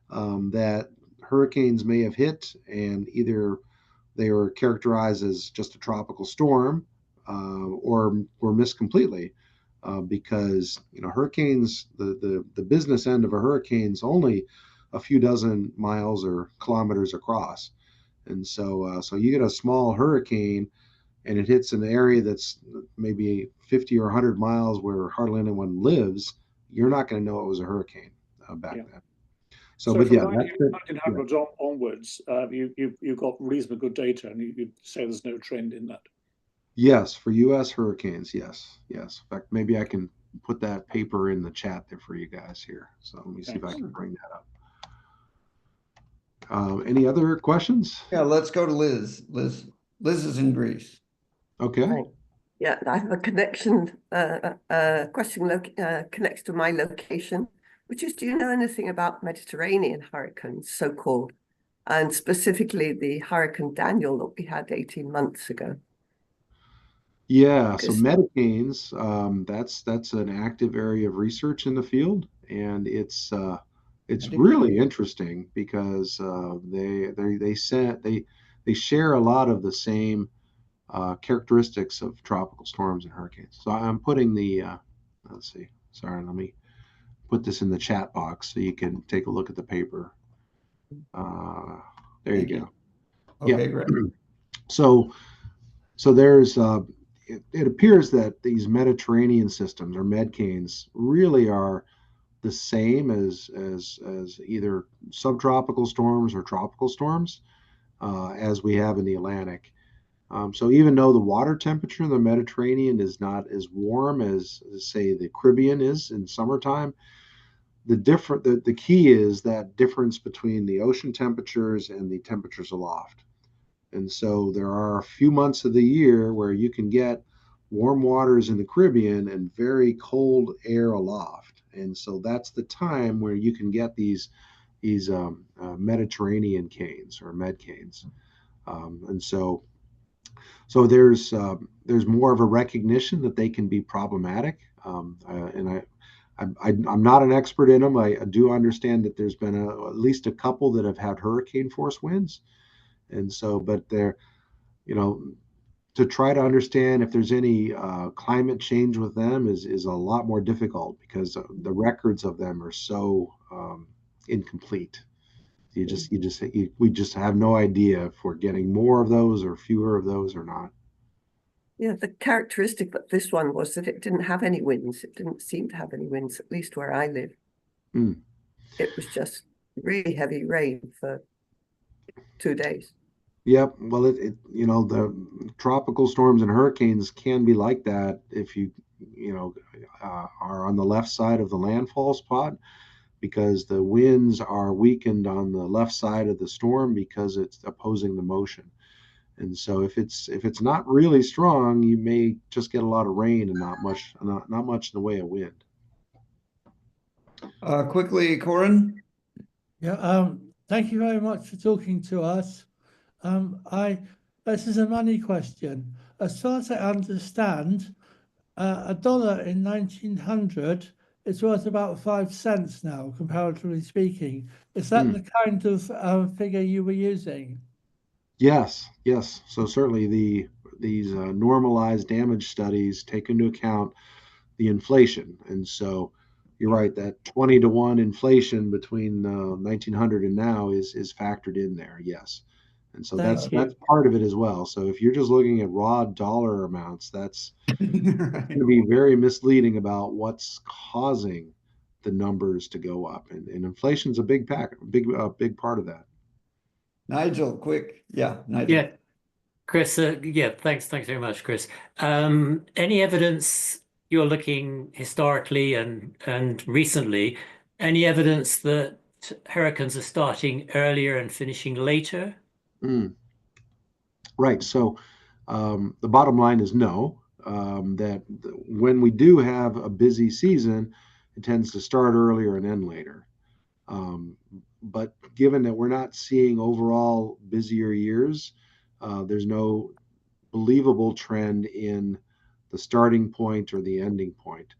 that hurricanes may have hit, and either they were characterized as just a tropical storm or were missed completely. Because hurricanes, the business end of a hurricane is only a few dozen miles or kilometers across, and so you get a small hurricane and it hits an area that's maybe 50 or 100 miles where hardly anyone lives, you're not going to know it was a hurricane back then. So but from yeah, 1900s onwards, you've got reasonably good data, and you say there's no trend in that. Yes, for U.S. hurricanes, yes. In fact, maybe I can put that paper in the chat there for you guys here. So let me see if I can bring that up. Any other questions? Yeah, let's go to Liz. Liz is in Greece. Okay. Right. Yeah, I have a question connects to my location, which is, do you know anything about Mediterranean hurricanes, so-called, and specifically the Hurricane Daniel that we had 18 months ago? Yeah, so medicanes, that's an active area of research in the field, and it's really interesting because they share a lot of the same characteristics of tropical storms and hurricanes. So I'm putting let's see, sorry, let me put this in the chat box so you can take a look at the paper. There you go. Okay, great. So there's it appears that these Mediterranean systems or medcanes really are the same as either subtropical storms or tropical storms as we have in the Atlantic. So even though the water temperature in the Mediterranean is not as warm as say the Caribbean is in summertime, the key is that difference between the ocean temperatures and the temperatures aloft. And so there are a few months of the year where you can get warm waters in the Caribbean and very cold air aloft. And so that's the time where you can get these Mediterranean canes or med canes. And so there's more of a recognition that they can be problematic. And I'm not an expert in them. I do understand that there's been at least a couple that have had hurricane force winds. And so, but they're, to try to understand if there's any climate change with them is a lot more difficult because the records of them are so incomplete. We just have no idea if we're getting more of those or fewer of those or not. Yeah, the characteristic of this one was that it didn't have any winds. It didn't seem to have any winds, at least where I live. It was just really heavy rain for 2 days. Yep. Well, the tropical storms and hurricanes can be like that if you are on the left side of the landfall spot, because the winds are weakened on the left side of the storm because it's opposing the motion. And so if it's not really strong, you may just get a lot of rain and not much in the way of wind. Quickly, Corin. Yeah. Thank you very much for talking to us. This is a money question. as far as I understand, a dollar in 1900 is worth about 5 cents now, comparatively speaking. Is that the kind of figure you were using? Yes, yes. So certainly these normalized damage studies take into account the inflation, and so you're right that 20 to 1 inflation between 1900 and now is factored in there. Yes, and so that's Thank you. part of it as well. So if you're just looking at raw dollar amounts, that's Right. going to be very misleading about what's causing the numbers to go up, and inflation's a big part of that. Nigel, quick. Yeah, Nigel. Yeah, Chris, yeah, thanks very much, Chris. Any evidence you're looking historically and recently, any evidence that hurricanes are starting earlier and finishing later? Mm, right. So the bottom line is no. When we do have a busy season, it tends to start earlier and end later. Um, but given that we're not seeing overall busier years, there's no believable trend in the starting point or the ending point.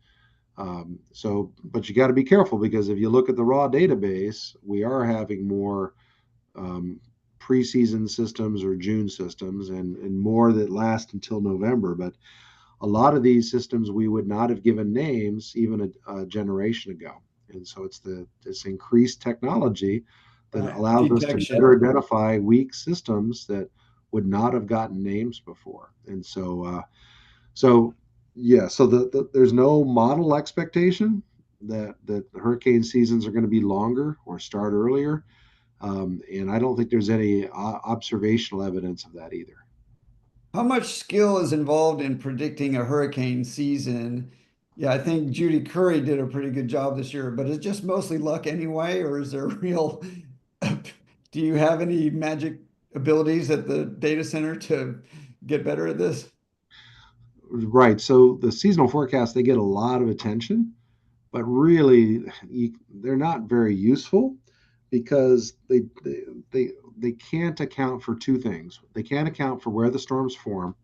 But you got to be careful because if you look at the raw database, we are having more um, preseason systems or June systems and more that last until November. But a lot of these systems we would not have given names even a generation ago. And so it's this increased technology that Right. allows us to Detection. better identify weak systems that would not have gotten names before. And so yeah, so there's no model expectation that the hurricane seasons are going to be longer or start earlier. And I don't think there's any observational evidence of that either. How much skill is involved in predicting a hurricane season? Yeah, I think Judy Curry did a pretty good job this year, but it's just mostly luck anyway, or is there real, do you have any magic abilities at the data center to get better at this? Right. So the seasonal forecasts, they get a lot of attention, but really they're not very useful because they can't account for two things. They can't account for where the storms form,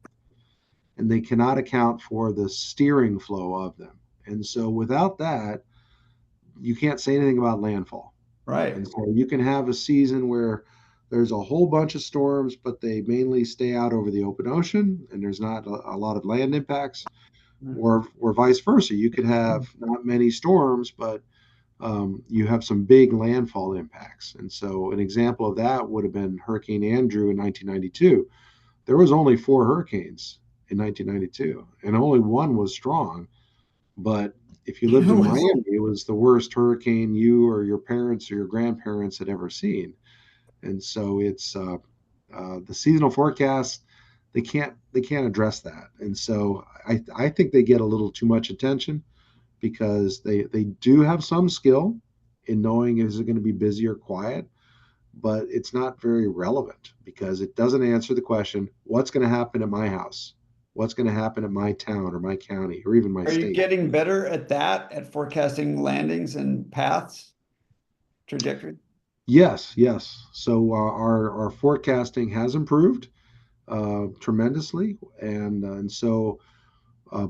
and they cannot account for the steering flow of them. And so without that, you can't say anything about landfall. Right. And so you can have a season where there's a whole bunch of storms, but they mainly stay out over the open ocean, and there's not a lot of land impacts, or vice versa. You could have not many storms, but you have some big landfall impacts. And so an example of that would have been Hurricane Andrew in 1992. There was only 4 hurricanes in 1992, and only one was strong. But if you lived in Miami, it was the worst hurricane you or your parents or your grandparents had ever seen. And so it's the seasonal forecast. They can't address that. And so I think they get a little too much attention because they do have some skill in knowing is it going to be busy or quiet, but it's not very relevant because it doesn't answer the question, what's going to happen at my house? What's going to happen at my town or my county or even my Are you state? getting better at that, at forecasting landings and paths, trajectory? Yes, yes. So our forecasting has improved tremendously, and so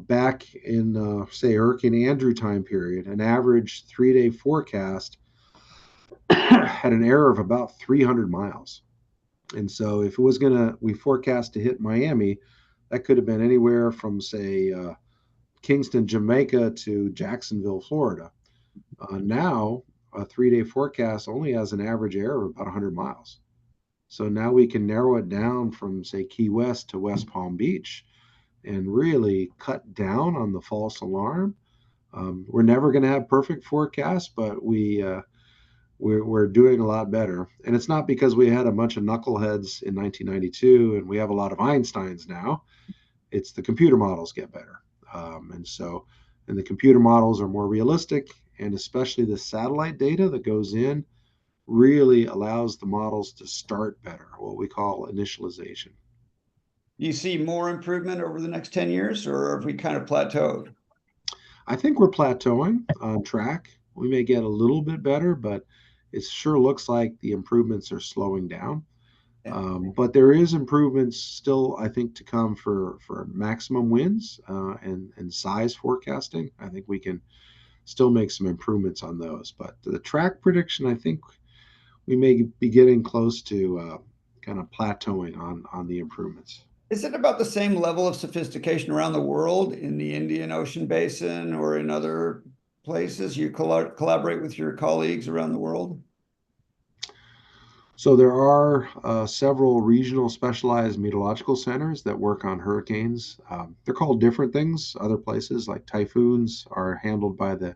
back in say Hurricane Andrew time period, an average 3-day forecast had an error of about 300 miles. And so if it was we forecast to hit Miami, that could have been anywhere from say Kingston, Jamaica to Jacksonville, Florida. Now a 3-day forecast only has an average error of about 100 miles. So now we can narrow it down from say Key West to West Palm Beach and really cut down on the false alarm. We're never going to have perfect forecasts, but we're doing a lot better. And it's not because we had a bunch of knuckleheads in 1992 and we have a lot of Einsteins now. It's the computer models get better. And the computer models are more realistic, and especially the satellite data that goes in really allows the models to start better, what we call initialization. Do you see more improvement over the next 10 years, or have we kind of plateaued? I think we're plateauing on track. We may get a little bit better, but it sure looks like the improvements are slowing down. But there is improvements still, I think, to come for maximum winds and size forecasting. I think we can still make some improvements on those. But the track prediction, I think we may be getting close to kind of plateauing on the improvements. Is it about the same level of sophistication around the world in the Indian Ocean basin or in other places? You collaborate with your colleagues around the world? So there are several regional specialized meteorological centers that work on hurricanes. They're called different things. Other places like typhoons are handled by the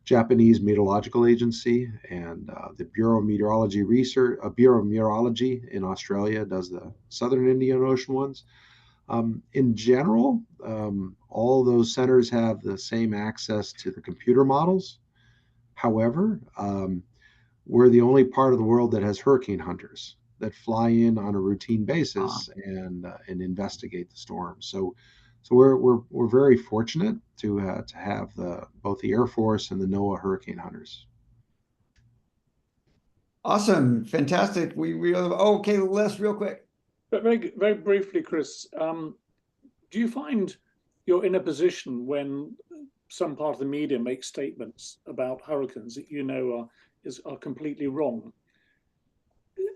Japanese Meteorological Agency, and the Bureau of Meteorology Research, Bureau of Meteorology in Australia does the Southern Indian Ocean ones. In general, all those centers have the same access to the computer models. However, we're the only part of the world that has hurricane hunters that fly in on a routine basis and investigate the storms. So we're very fortunate to have both the Air Force and the NOAA hurricane hunters. Awesome, fantastic. Okay, Les, real quick. But very briefly, Chris, do you find you're in a position when some part of the media makes statements about hurricanes that you know are completely wrong?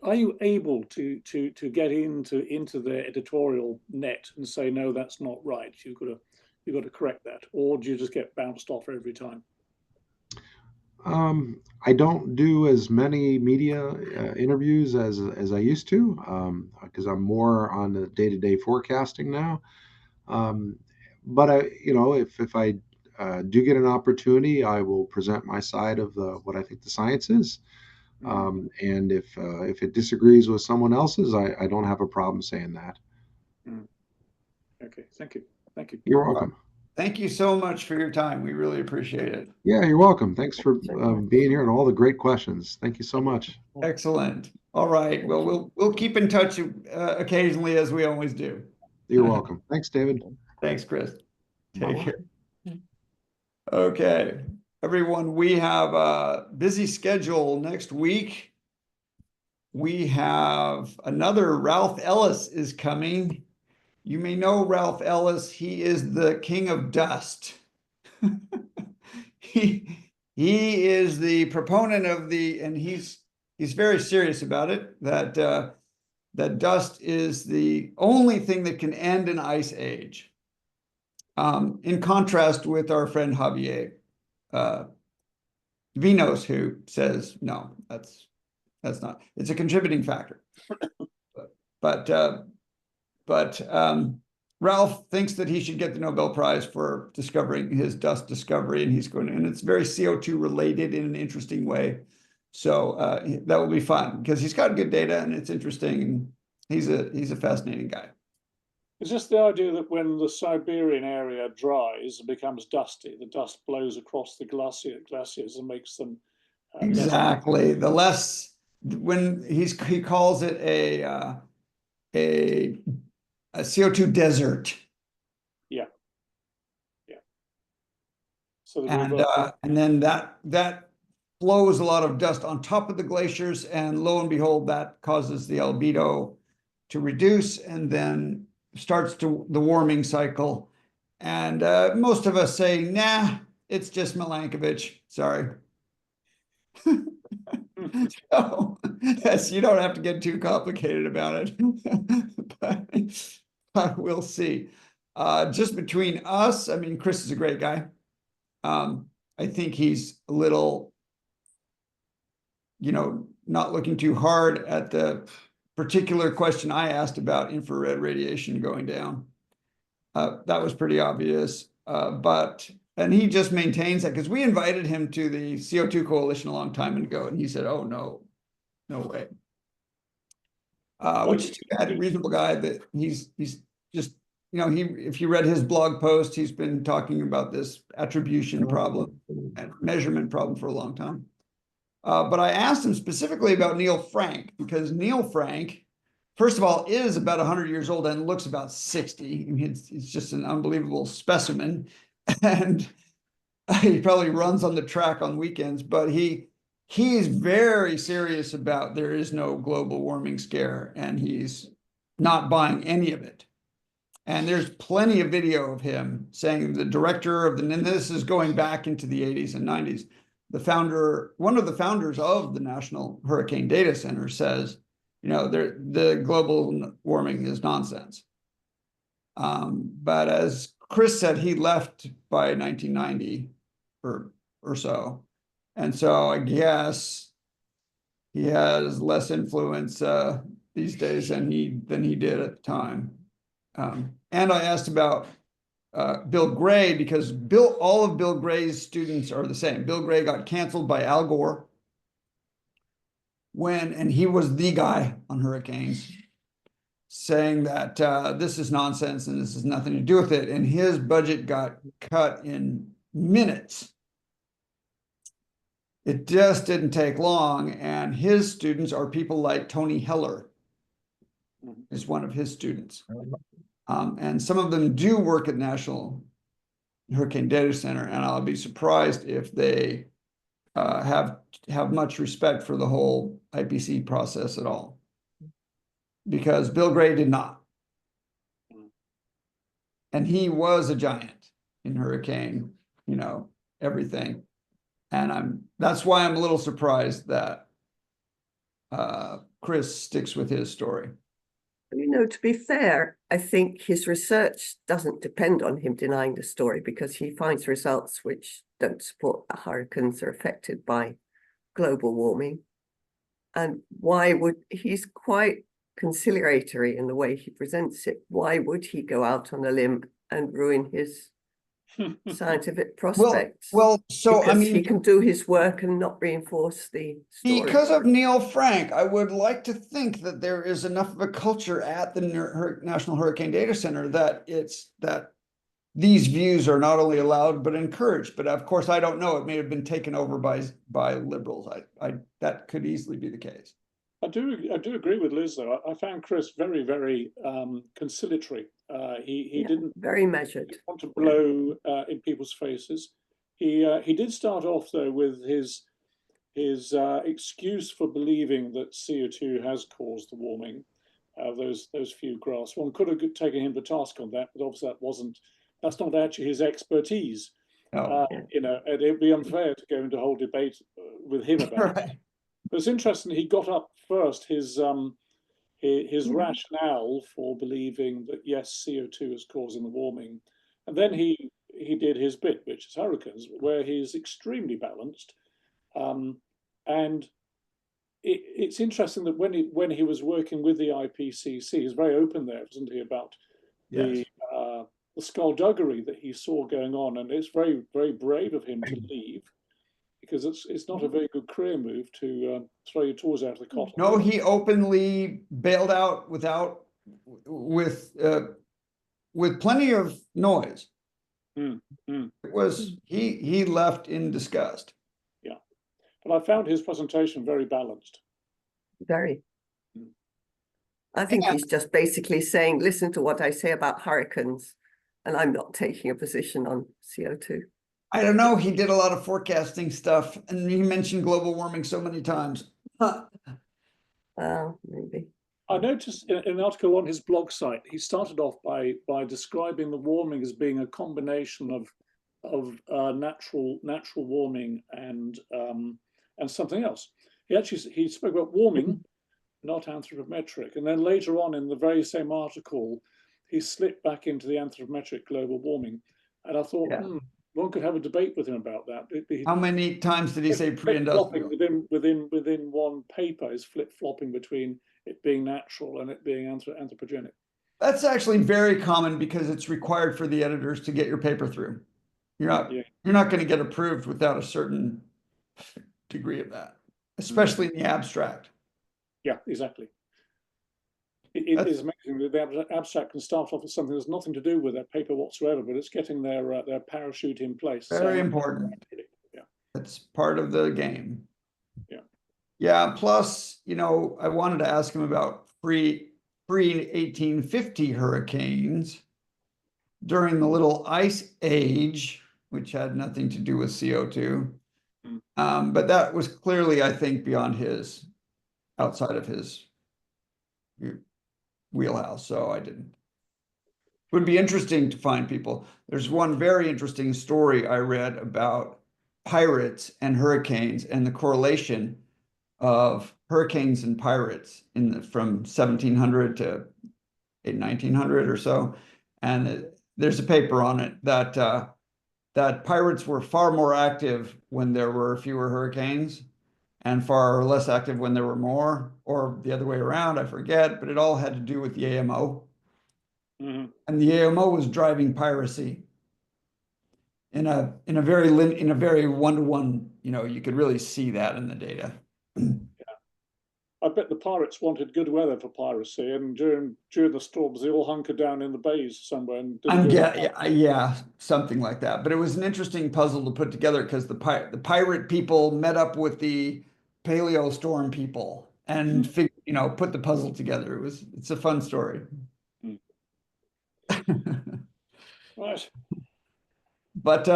Are you able to get into the editorial net and say, no, that's not right, you've got to correct that, or do you just get bounced off every time? I don't do as many media interviews as I used to, because I'm more on the day-to-day forecasting now. But if I do get an opportunity, I will present my side of what I think the science is. And if it disagrees with someone else's, I don't have a problem saying that. Okay, thank you. Thank you. You're welcome. Thank you so much for your time. We really appreciate it. Yeah, you're welcome. Thanks for being here and all the great questions. Thank you so much. Excellent. All right. Well, we'll keep in touch occasionally, as we always do. You're welcome. Thanks, David. Thanks, Chris. Take care. Okay, everyone, we have a busy schedule next week. We have another Ralph Ellis is coming. You may know Ralph Ellis. He is the king of dust. He is the proponent of and he's very serious about it, that dust is the only thing that can end an ice age. In contrast with our friend Javier Vinos, who says, no, that's not, it's a contributing factor. But Ralph thinks that he should get the Nobel Prize for discovering his dust discovery, and and it's very CO2 related in an interesting way. So that will be fun because he's got good data and it's interesting, and he's a fascinating guy. Is this the idea that when the Siberian area dries and becomes dusty, the dust blows across the glaciers and makes them exactly when he calls it a CO2 desert. Yeah. So and then that flows a lot of dust on top of the glaciers, and lo and behold, that causes the albedo to reduce, and then starts the warming cycle. And most of us say, nah, it's just Milankovitch. Sorry. So, yes, you don't have to get too complicated about it, but we'll see. Just between us, I mean, Chris is a great guy. I think he's a little, not looking too hard at the particular question I asked about infrared radiation going down. That was pretty obvious, and he just maintains that, because we invited him to the CO2 coalition a long time ago, and he said, oh, no way. Which is too bad. A reasonable guy that he's just, if you read his blog post, he's been talking about this attribution problem and measurement problem for a long time. But I asked him specifically about Neil Frank, because Neil Frank, first of all, is about 100 years old and looks about 60. I mean, it's just an unbelievable specimen. And he probably runs on the track on weekends, but he he's very serious about there is no global warming scare, and he's not buying any of it. And there's plenty of video of him saying, the director of the, and this is going back into the 80s and 90s, one of the founders of the National Hurricane Data Center says, you know, the global warming is nonsense. But as Chris said, he left by 1990 or so. And so I guess he has less influence these days than he did at the time. And I asked about Bill Gray, because all of Bill Gray's students are the same. Bill Gray got canceled by Al Gore and he was the guy on hurricanes, saying that this is nonsense and this has nothing to do with it. And his budget got cut in minutes. It just didn't take long. And his students are people like Tony Heller, is one of his students. And some of them do work at National Hurricane Data Center, and I'll be surprised if they have much respect for the whole IPC process at all, because Bill Gray did not, and he was a giant in hurricane, you know, everything, and that's why I'm a little surprised that Chris sticks with his story. You know, to be fair, I think his research doesn't depend on him denying the story, because he finds results which don't support that hurricanes are affected by global warming. And he's quite conciliatory in the way he presents it. Why would he go out on a limb and ruin his scientific prospects? Well, so because I mean, he can do his work and not reinforce the story. Because of Neil Frank, I would like to think that there is enough of a culture at the National Hurricane Data Center that these views are not only allowed but encouraged. But of course, I don't know. It may have been taken over by liberals. That could easily be the case. I do agree with Liz, though. I found Chris very, very conciliatory. He didn't very measured want to blow in people's faces. He did start off though with his excuse for believing that CO2 has caused the warming. Those few graphs. One could have taken him to task on that, but obviously that's not actually his expertise. Oh. You know, and it'd be unfair to go into a whole debate with him about it. But it's interesting, he got up first his rationale for believing that yes, CO2 is causing the warming, and then he did his bit, which is hurricanes, where he's extremely balanced. And it's interesting that when he was working with the IPCC, he's very open there, isn't he, about the skullduggery that he saw going on, and it's very, very brave of him to leave, because it's not a very good career move to throw your toys out of the cotton. No, he openly bailed out with plenty of noise. It was he left in disgust. Yeah, but I found his presentation very balanced. Very. I think he's just basically saying, listen to what I say about hurricanes, and I'm not taking a position on CO2. I don't know. He did a lot of forecasting stuff, and he mentioned global warming so many times. Maybe. I noticed in an article on his blog site, he started off by describing the warming as being a combination of natural warming and something else. He spoke about warming, not anthropometric, and then later on in the very same article, he slipped back into the anthropometric global warming, and I thought, one could have a debate with him about that. How many times did he say pre-industrial? Within one paper is flip-flopping between it being natural and it being anthropogenic. That's actually very common, because it's required for the editors to get your paper through. You're not going to get approved without a certain degree of that, especially in the abstract. Yeah, exactly. It is amazing that the abstract can start off with something that's nothing to do with their paper whatsoever, but it's getting their parachute in place. Very important. Yeah, it's part of the game. Yeah. Yeah. Plus, you know, I wanted to ask him about pre-1850 hurricanes during the Little Ice Age, which had nothing to do with CO2. But that was clearly, I think, beyond outside of his wheelhouse, so I didn't. Would be interesting to find people. There's one very interesting story I read about pirates and hurricanes and the correlation of hurricanes and pirates from 1700 to 1900 or so. And there's a paper on it that pirates were far more active when there were fewer hurricanes and far less active when there were more, or the other way around, I forget, but it all had to do with the AMO. Mm-hmm. And the AMO was driving piracy in a very one-to-one, you could really see that in the data. I bet the pirates wanted good weather for piracy, and during the storms, they all hunkered down in the bays somewhere and didn't do Yeah, something like that. But it was an interesting puzzle to put together because the pirate people met up with the paleo storm people and put the puzzle together. It's a fun story. Right. But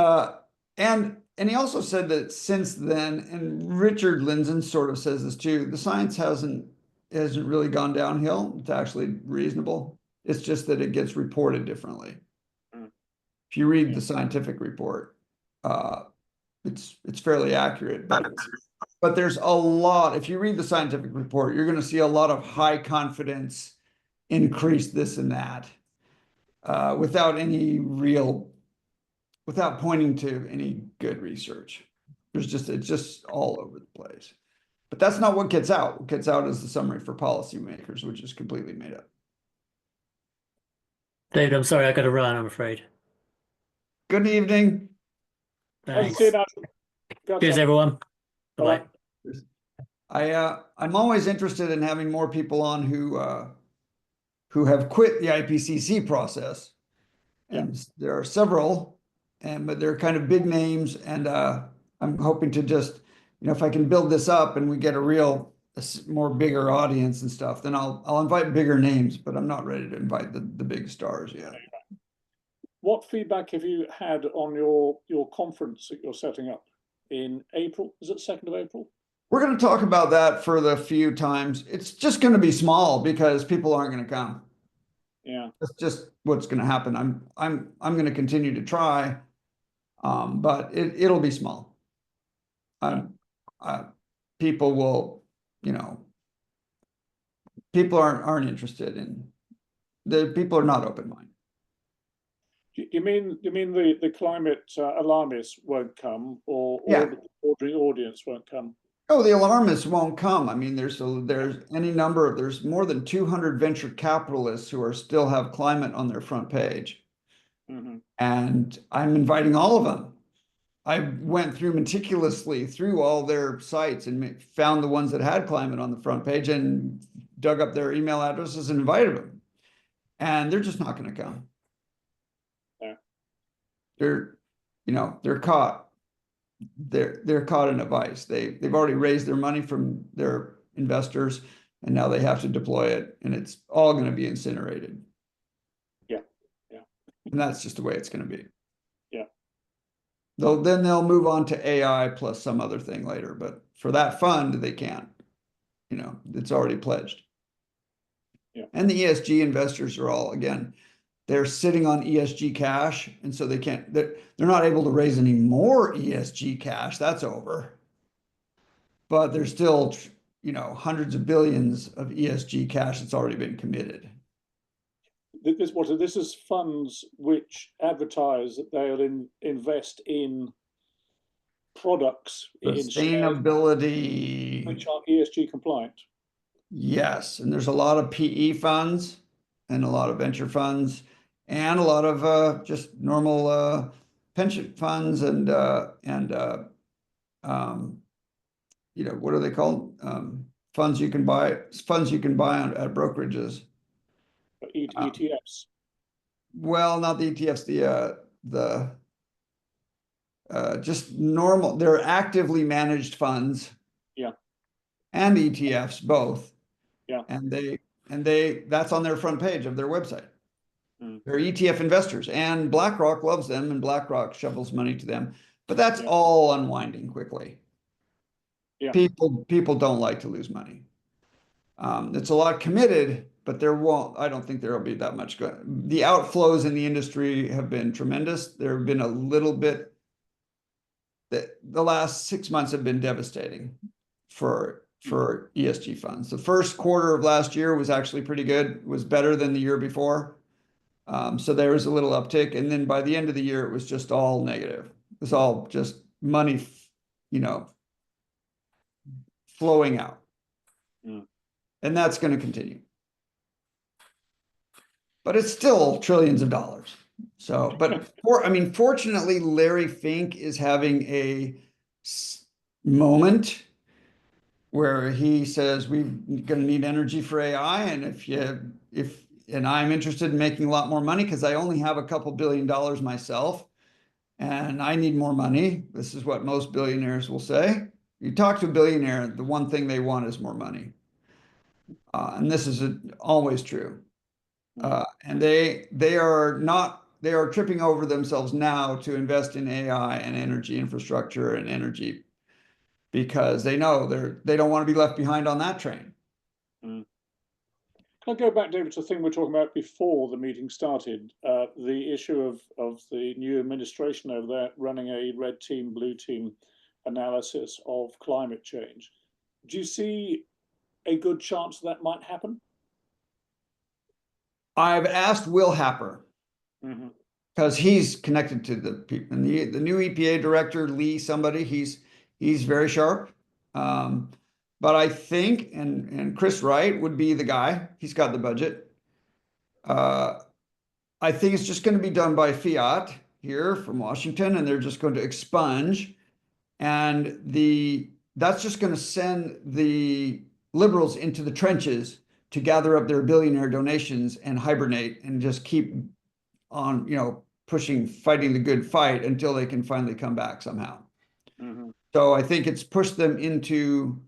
and he also said that since then, and Richard Lindzen sort of says this too, the science hasn't really gone downhill. It's actually reasonable. It's just that it gets reported differently. If you read the scientific report, it's fairly accurate, but there's a lot. If you read the scientific report, you're going to see a lot of high confidence increase this and that without pointing to any good research. It's just all over the place. But that's not what gets out. What gets out is the summary for policymakers, which is completely made up. David, I'm sorry, I got to run, I'm afraid. Good evening. Thanks. Cheers, everyone. Bye-bye. I'm always interested in having more people on who have quit the IPCC process. And there are several, but they're kind of big names. And I'm hoping to just, if I can build this up and we get a more bigger audience and stuff, then I'll invite bigger names, but I'm not ready to invite the big stars yet. What feedback have you had on your conference that you're setting up in April? Is it 2nd of April? We're going to talk about that for the few times. It's just going to be small because people aren't going to come. Yeah, that's just what's going to happen. I'm going to continue to try, but it'll be small. People will, people aren't interested in people are not open-minded. You mean the climate alarmists won't come, or the ordinary audience won't come? Oh, the alarmists won't come. I mean, there's more than 200 venture capitalists who still have climate on their front page. Mm-hmm. And I'm inviting all of them. I went meticulously through all their sites and found the ones that had climate on the front page and dug up their email addresses and invited them. And they're just not going to come. Yeah. They're caught. They're caught in a vice. They've already raised their money from their investors, and now they have to deploy it, and it's all going to be incinerated. Yeah. And that's just the way it's going to be. Yeah. Then they'll move on to AI plus some other thing later, but for that fund, they can't. It's already pledged. Yeah. And the ESG investors are all, again, they're sitting on ESG cash, and so they're not able to raise any more ESG cash. That's over. But there's still, hundreds of billions of ESG cash that's already been committed. This is funds which advertise that they'll invest in products Sustainability, which are ESG compliant. Yes, and there's a lot of PE funds and a lot of venture funds and a lot of just normal pension funds and what are they called? Funds you can buy at brokerages. ETFs. Well, not the ETFs, the just normal. They're actively managed funds. Yeah. And ETFs both. Yeah. And that's on their front page of their website. They're ETF investors, and BlackRock loves them, and BlackRock shovels money to them. But that's all unwinding quickly. Yeah. People don't like to lose money. It's a lot committed, but I don't think there will be that much good. The outflows in the industry have been tremendous. There have been a little bit that the last 6 months have been devastating for ESG funds. The first quarter of last year was actually pretty good. It was better than the year before. So there was a little uptick. And then by the end of the year, it was just all negative. It was all just money, flowing out. And that's going to continue. But it's still trillions of dollars. So, but fortunately, Larry Fink is having a moment where he says we're going to need energy for AI, and and I'm interested in making a lot more money because I only have a couple $1 billion myself, and I need more money. This is what most billionaires will say. You talk to a billionaire, the one thing they want is more money, and this is always true. And they are tripping over themselves now to invest in AI and energy infrastructure and energy because they know they don't want to be left behind on that train. Can I go back, David, to the thing we were talking about before the meeting started, the issue of the new administration over there running a red team, blue team analysis of climate change. Do you see a good chance that might happen? I've asked Will Happer because he's connected to the people. And the new EPA director, Lee, somebody, he's very sharp. But I think, and Chris Wright would be the guy. He's got the budget. I think it's just going to be done by fiat here from Washington, and they're just going to expunge. And that's just going to send the liberals into the trenches to gather up their billionaire donations and hibernate and just keep on, pushing, fighting the good fight until they can finally come back somehow. So I think it's pushed them into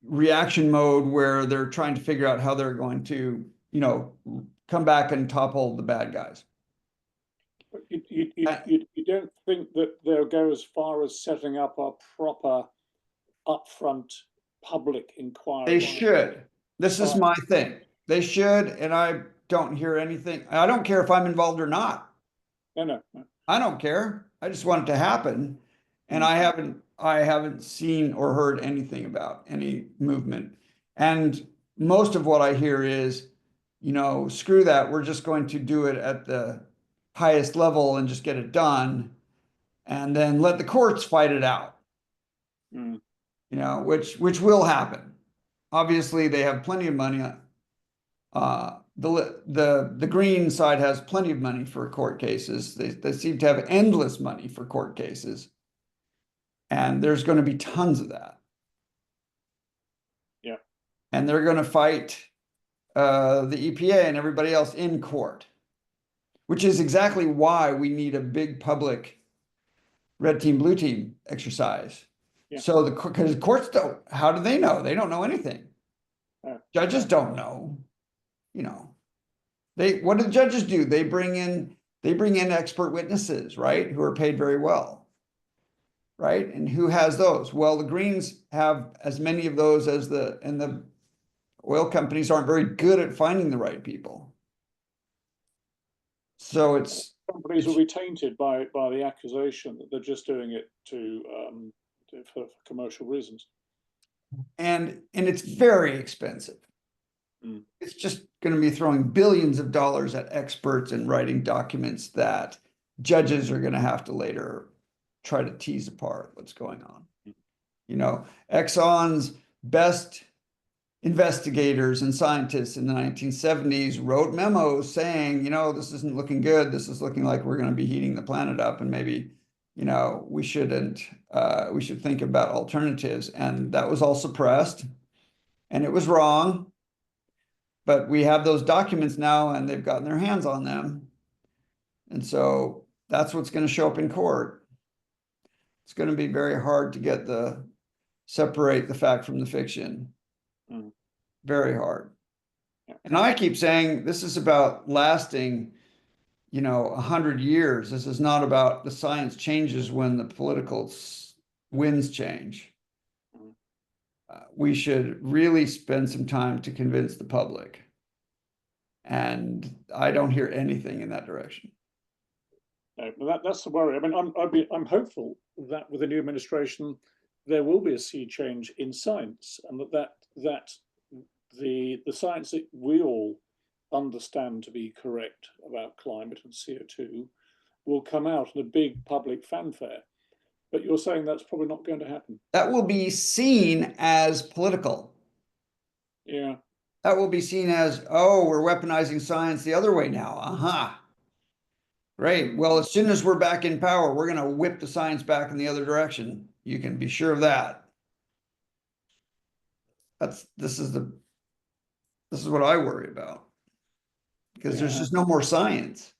reaction mode where they're trying to figure out how they're going to, come back and topple the bad guys. But you don't think that they'll go as far as setting up a proper upfront public inquiry? They should. This is my thing. They should, and I don't hear anything. I don't care if I'm involved or not. No. I don't care. I just want it to happen. And I haven't seen or heard anything about any movement. And most of what I hear is, screw that. We're just going to do it at the highest level and just get it done. And then let the courts fight it out. Which will happen. Obviously, they have plenty of money. The green side has plenty of money for court cases. They seem to have endless money for court cases. And there's going to be tons of that. Yeah. And they're going to fight the EPA and everybody else in court, which is exactly why we need a big public red team, blue team exercise. Yeah. So because courts how do they know? They don't know anything. Judges don't know. What do the judges do? They bring in expert witnesses, right? Who are paid very well. Right? And who has those? Well, the Greens have as many of those as the oil companies aren't very good at finding the right people. So companies will be tainted by the accusation that they're just doing it for commercial reasons. And it's very expensive. It's just going to be throwing billions of dollars at experts and writing documents that judges are going to have to later try to tease apart what's going on. Exxon's best investigators and scientists in the 1970s wrote memos saying, this isn't looking good. This is looking like we're going to be heating the planet up, and maybe, we shouldn't. We should think about alternatives. And that was all suppressed, and it was wrong. But we have those documents now, and they've gotten their hands on them, and so that's what's going to show up in court. It's going to be very hard to separate the fact from the fiction. Very hard. Yeah. And I keep saying this is about lasting you know, 100 years. This is not about the science changes when the political winds change. We should really spend some time to convince the public. And I don't hear anything in that direction. No, that's the worry. I mean, I'm hopeful that with the new administration, there will be a sea change in science, and that the science that we all understand to be correct about climate and CO2 will come out in a big public fanfare. But you're saying that's probably not going to happen. That will be seen as political. Yeah. That will be seen as, oh, we're weaponizing science the other way now. Aha. Great. Well, as soon as we're back in power, we're going to whip the science back in the other direction. You can be sure of that. This is what I worry about. Because there's just no more science.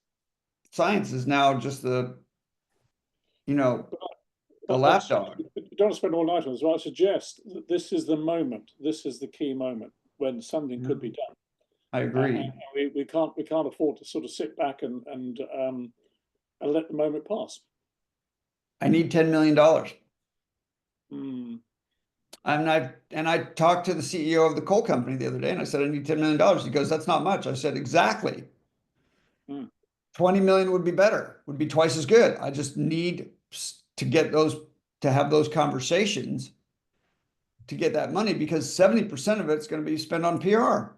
Science is now just the, you know, the lapdog. You don't spend all night on this, but I suggest that this is the moment. This is the key moment when something could be done. I agree. We can't afford to sort of sit back and let the moment pass. I need $10 million. Mm. And I talked to the CEO of the coal company the other day, and I said, I need $10 million. He goes, that's not much. I said, exactly. 20 million would be better, would be twice as good. I just need to get those, to have those conversations to get that money, because 70% of it's going to be spent on PR.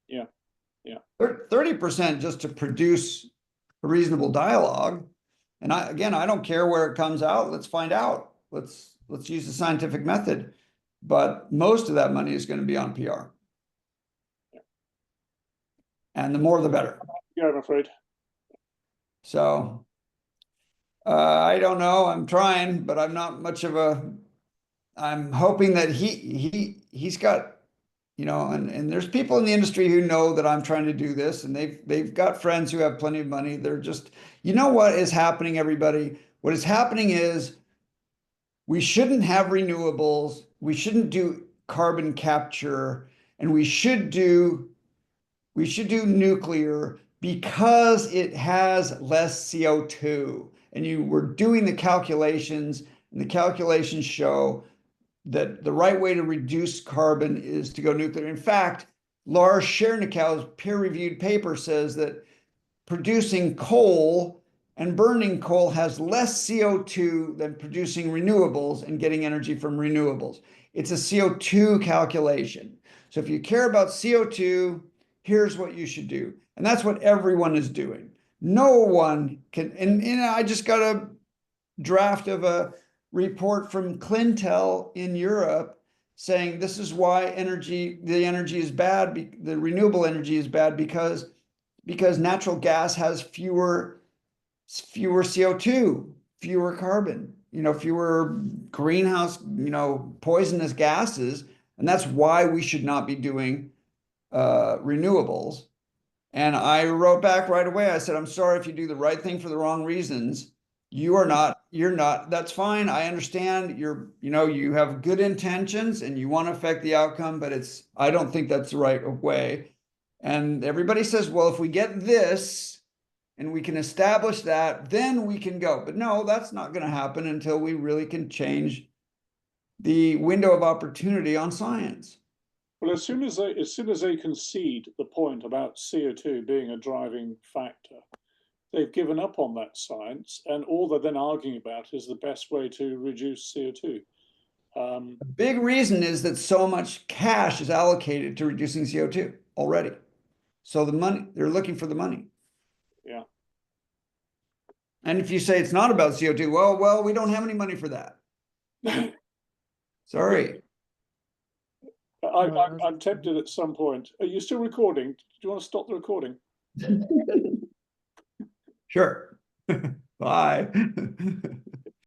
Yeah. 30% just to produce a reasonable dialogue. And I don't care where it comes out. Let's find out. Let's use the scientific method. But most of that money is going to be on PR. And the more, the better. Yeah, I'm afraid. So I don't know. I'm trying, but I'm not much of a. I'm hoping that he's got, you know, and there's people in the industry who know that I'm trying to do this, and they've got friends who have plenty of money. They're just, you know what is happening, everybody? What is happening is we shouldn't have renewables. We shouldn't do carbon capture, and we should do nuclear because it has less CO2. And you were doing the calculations, and the calculations show that the right way to reduce carbon is to go nuclear. In fact, Lars Schernikau's peer-reviewed paper says that producing coal and burning coal has less CO2 than producing renewables and getting energy from renewables. It's a CO2 calculation. So if you care about CO2, here's what you should do. And that's what everyone is doing. No one can, and I just got a draft of a report from Clintel in Europe saying this is why the energy is bad, the renewable energy is bad because natural gas has fewer CO2, fewer carbon, you know, fewer greenhouse, you know, poisonous gases. And that's why we should not be doing renewables. And I wrote back right away. I said, I'm sorry if you do the right thing for the wrong reasons. You're not, that's fine. I understand you have good intentions and you want to affect the outcome, but I don't think that's the right way. And everybody says, well, if we get this and we can establish that, then we can go. But no, that's not going to happen until we really can change the window of opportunity on science. Well, as soon as they concede the point about CO2 being a driving factor, they've given up on that science, and all they're then arguing about is the best way to reduce CO2. A big reason is that so much cash is allocated to reducing CO2 already. So the money, they're looking for the money. Yeah. And if you say it's not about CO2, well, we don't have any money for that. Sorry. I'm tempted at some point. Are you still recording? Do you want to stop the recording? Sure. Bye.